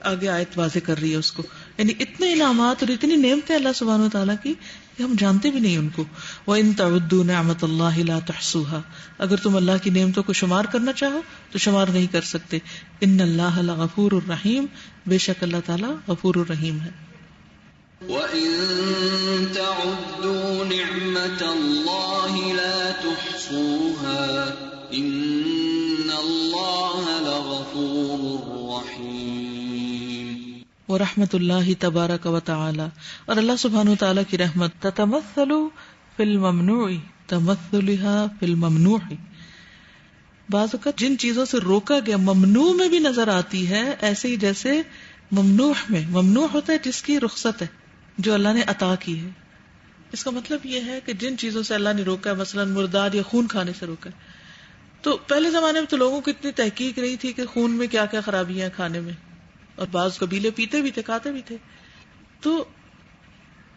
آگے آیت واضح کر رہی ہے اس کو. یعنی اتنے انعامات اور اتنی نعمتیں اللہ سبحانہ وتعالیٰ کی کہ ہم جانتے بھی نہیں ان کو. وَإِن تَعُدُّوا نِعْمَةَ اللَّهِ لَا تُحْصُوهَا, اگر تم اللہ کی نعمتوں کو شمار کرنا چاہو تو شمار نہیں کر سکتے. ان اللہ لغفور الرحیم, بے شک اللہ تعالیٰ غفور الرحیم ہے. وَإِن تَعُدُّوا نِعْمَةَ اللَّهِ لَا تُحْصُوهَا إِنَّ اللَّهَ لَغَفُورٌ رَّحِيمٌ. ورحمۃ اللہ تبارک و تعالی, اور اللہ سبحانہ و تعالیٰ کی رحمت تتمثل فی الممنوع تمثلها فی الممنوع, بعض اوقات جن چیزوں سے روکا گیا ممنوع میں بھی نظر آتی ہے, ایسے ہی جیسے ممنوع میں. ممنوع ہوتا ہے جس کی رخصت ہے, جو اللہ نے عطا کی ہے. اس کا مطلب یہ ہے کہ جن چیزوں سے اللہ نے روکا ہے, مثلا مردار یا خون کھانے سے روکا ہے, تو پہلے زمانے میں تو لوگوں کو اتنی تحقیق نہیں تھی کہ خون میں کیا کیا خرابیاں ہیں کھانے میں, اور بعض قبیلے پیتے بھی تھے, کھاتے بھی تھے. تو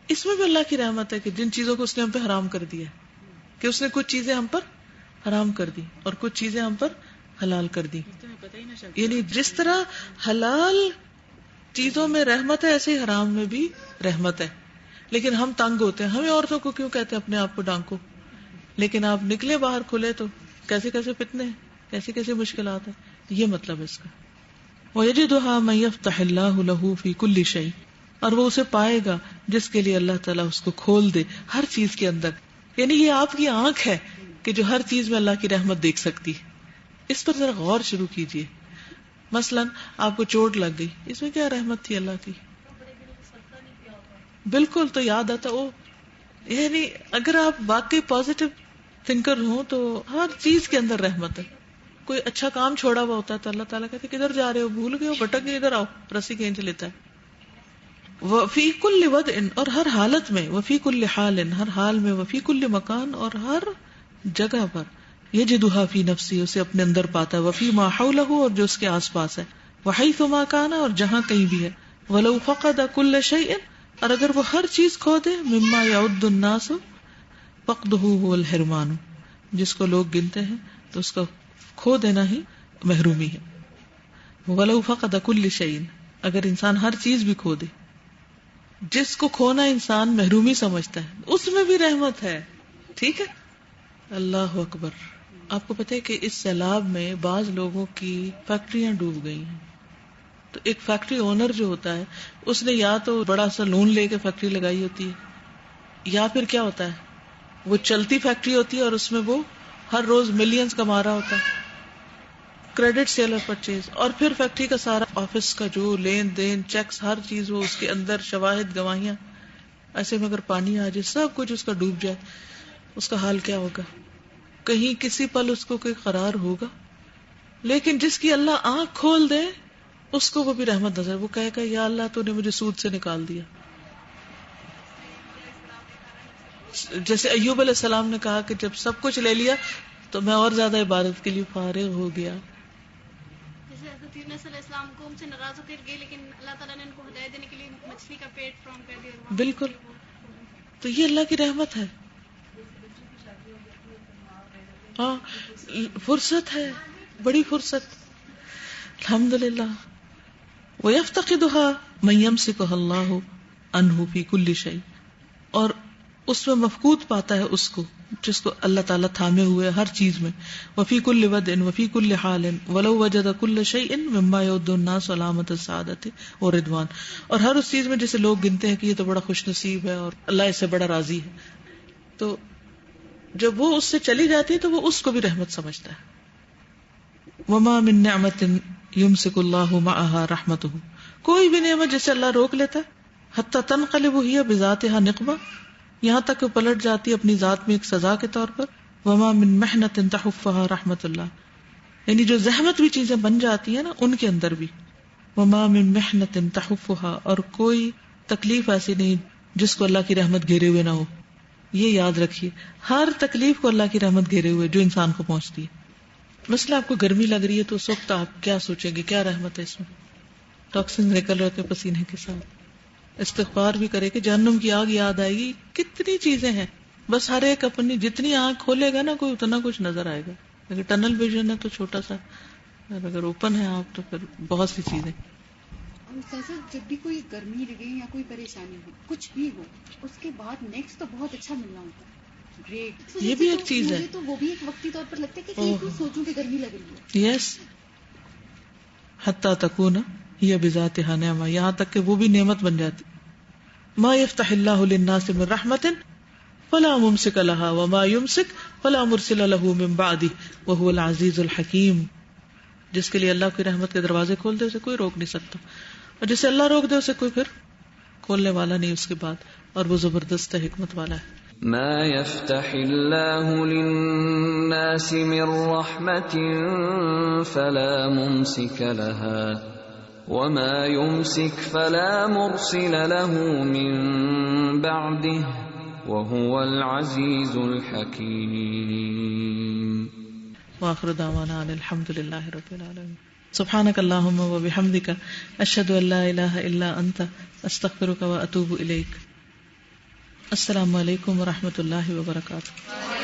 اس میں بھی اللہ کی رحمت ہے کہ جن چیزوں کو اس نے ہم پہ حرام کر دیا, کہ اس نے کچھ چیزیں ہم پر حرام کر دی اور کچھ چیزیں ہم پر حلال کر دی. یعنی جس طرح حلال چیزوں میں رحمت ہے, ایسے ہی حرام میں بھی رحمت ہے. لیکن ہم تنگ ہوتے ہیں, ہمیں عورتوں کو کیوں کہتے ہیں اپنے آپ کو ڈانکو, لیکن آپ نکلے باہر کھلے تو کیسے کیسے فتنے ہیں, کیسے کیسے مشکلات ہیں. یہ مطلب ہے اس کا. وَيَجِدُهَا مَن يَفْتَحِ اللَّهُ لَهُ فِي كُلِّ شَيْءٍ, اور وہ اسے پائے گا جس کے لیے اللہ تعالیٰ اس کو کھول دے ہر چیز کے اندر. یعنی یہ آپ کی آنکھ ہے کہ جو ہر چیز میں اللہ کی رحمت دیکھ سکتی ہے. اس پر ذرا غور شروع کیجئے. مثلا آپ کو چوٹ لگ گئی, اس میں کیا رحمت تھی اللہ کی؟ بالکل, تو یاد آتا او. یعنی اگر آپ واقعی پازیٹو تھنکر ہوں تو ہر چیز کے اندر رحمت ہے. کوئی اچھا کام چھوڑا ہوا ہوتا ہے تو اللہ تعالیٰ کہتے کدھر جا رہے ہو, بھول گئے ہو, بھٹک گئے, ادھر آؤ, رسی کھینچ لیتا ہے. وفی کل وضع, اور ہر حالت میں, وفی کل حال, ہر حال میں, وفی کل مکان, اور ہر جگہ پر, یجدھا فی نفسی, اسے اپنے اندر پاتا ہے, وفی ما حولہ, اور جو اس کے آس پاس ہے, وحیث ما کان, اور جہاں کہیں بھی ہے, ولو فقد کل شیء, اور اگر وہ ہر چیز کھو دے, مما یعد الناس فقدہ هو الحرمان, جس کو لوگ گنتے ہیں تو اس کا کھو دینا ہی محرومی ہے. ولو فقد کل شیء, اگر انسان ہر چیز بھی کھو دے, جس کو کھونا انسان محرومی سمجھتا ہے, اس میں بھی رحمت ہے. ٹھیک ہے, اللہ اکبر. آپ کو پتہ ہے کہ اس سیلاب میں بعض لوگوں کی فیکٹریاں ڈوب گئی ہیں. تو ایک فیکٹری اونر جو ہوتا ہے اس نے یا تو بڑا سا لون لے کے فیکٹری لگائی ہوتی ہے, یا پھر کیا ہوتا ہے وہ چلتی فیکٹری ہوتی ہے اور اس میں وہ ہر روز ملینز کما رہا ہوتا ہے, کریڈٹ سیل اور پرچیز, اور پھر فیکٹری کا سارا آفس کا جو لین دین, چیکس, ہر چیز وہ اس کے اندر, شواہد, گواہیاں, ایسے میں اگر پانی آ جائے, سب کچھ اس کا ڈوب جائے, اس کا حال کیا ہوگا؟ کہیں کسی پل اس کو کوئی قرار ہوگا؟ لیکن جس کی اللہ آنکھ کھول دے اس کو وہ بھی رحمت نظر, وہ کہے گا یا اللہ تو نے مجھے سود سے نکال دیا. جیسے ایوب علیہ السلام نے کہا کہ جب سب کچھ لے لیا تو میں اور زیادہ عبادت کے لیے فارغ ہو گیا. جیسے حضرت یونس علیہ السلام قوم سے ناراض ہو کر گئے, لیکن اللہ تعالیٰ نے ان کو ہدایت دینے کے لیے مچھلی کا پیٹ فرام کر دیا. بالکل, تو یہ اللہ کی رحمت ہے. ہاں, فرصت ہے, بڑی فرصت, الحمدللہ. وَيَفْتَقِدُهَا مَن يَمْسِكُهَا اللَّهُ عَنْهُ فِي كُلِّ شَيْءٍ, اور اس میں مفقود پاتا ہے اس کو جس کو اللہ تعالیٰ تھامے ہوئے ہر چیز میں. وفی کل وَدٍ وفی کل حال وَلَوْ وَجَدَ كُلَّ شَيْءٍ مِمَّا يَوْدُ النَّاسُ عَلَامَةَ السَّعَادَةِ وَرِضْوَانِ, اور ہر اس چیز میں جسے لوگ گنتے ہیں کہ یہ تو بڑا خوش نصیب ہے اور اللہ اس سے بڑا راضی ہے, تو جب وہ اس سے چلی جاتی ہے تو وہ اس کو بھی رحمت سمجھتا ہے. وَمَا مِن نِعْمَةٍ يُمْسِكُ اللَّهُ مَعَهَا رَحْمَتُهُ, کوئی بھی نعمت جسے اللہ روک لیتا ہے, حتی تنقلب ہی بذاتها نقمہ, یہاں تک کہ پلٹ جاتی اپنی ذات میں ایک سزا کے طور پر. وما من محنت تحفها رحمت اللہ, یعنی جو زحمت بھی چیزیں بن جاتی ہیں نا ان کے اندر بھی. وما من محنت تحفها, اور کوئی تکلیف ایسی نہیں جس کو اللہ کی رحمت گھیرے ہوئے نہ ہو. یہ یاد رکھیے, ہر تکلیف کو اللہ کی رحمت گھیرے ہوئے جو انسان کو پہنچتی ہے. مثلا آپ کو گرمی لگ رہی ہے تو اس وقت آپ کیا سوچیں گے, کیا رحمت ہے اس میں, ٹاکسن نکل رہے تھے پسینے کے ساتھ. استغفار بھی کرے کہ جہنم کی آگ یاد آئے گی, کتنی چیزیں ہیں, بس ہر ایک اپنی جتنی آنکھ کھولے گا نا کوئی اتنا کچھ نظر آئے گا. اگر ٹنل ویژن ہے تو چھوٹا سا, اگر اوپن ہے آپ تو پھر بہت سی چیزیں. استاذہ جب بھی کوئی گرمی لگے یا کوئی پریشانی ہو کچھ بھی ہو اس کے بعد نیکسٹ تو بہت اچھا ملنا ہوتا ہے. گریٹ. یہ بھی ایک چیز ہے. تو وہ بھی ایک وقتی طور پر لگتا ہے کہ کہیں سوچوں کہ گرمی لگ رہی ہے. یس حتی تکون ہی بذاتھا نعمہ, یہاں تک کہ وہ بھی نعمت بن جاتی. ما یفتح اللہ للناس من رحمت فلا ممسک لها وما یمسک فلا مرسل له من بعدہ وهو العزیز الحکیم. جس کے لیے اللہ کی رحمت کے دروازے کھول دے اسے کوئی روک نہیں سکتا, اور جسے اللہ روک دے اسے کوئی پھر کھولنے والا نہیں اس کے بعد, اور وہ زبردست حکمت والا ہے. ما يفتح الله للناس من رحمة فلا ممسك لها وما يمسك فلا مرسل له من بعده وهو العزيز الحكيم. وآخر دعوانا ان الحمد للہ رب العالمین. سبحانک اللہم وبحمدک اشہد ان لا الہ الا انت استغفرک واتوب الیک. السلام علیکم ورحمۃ اللہ وبرکاتہ.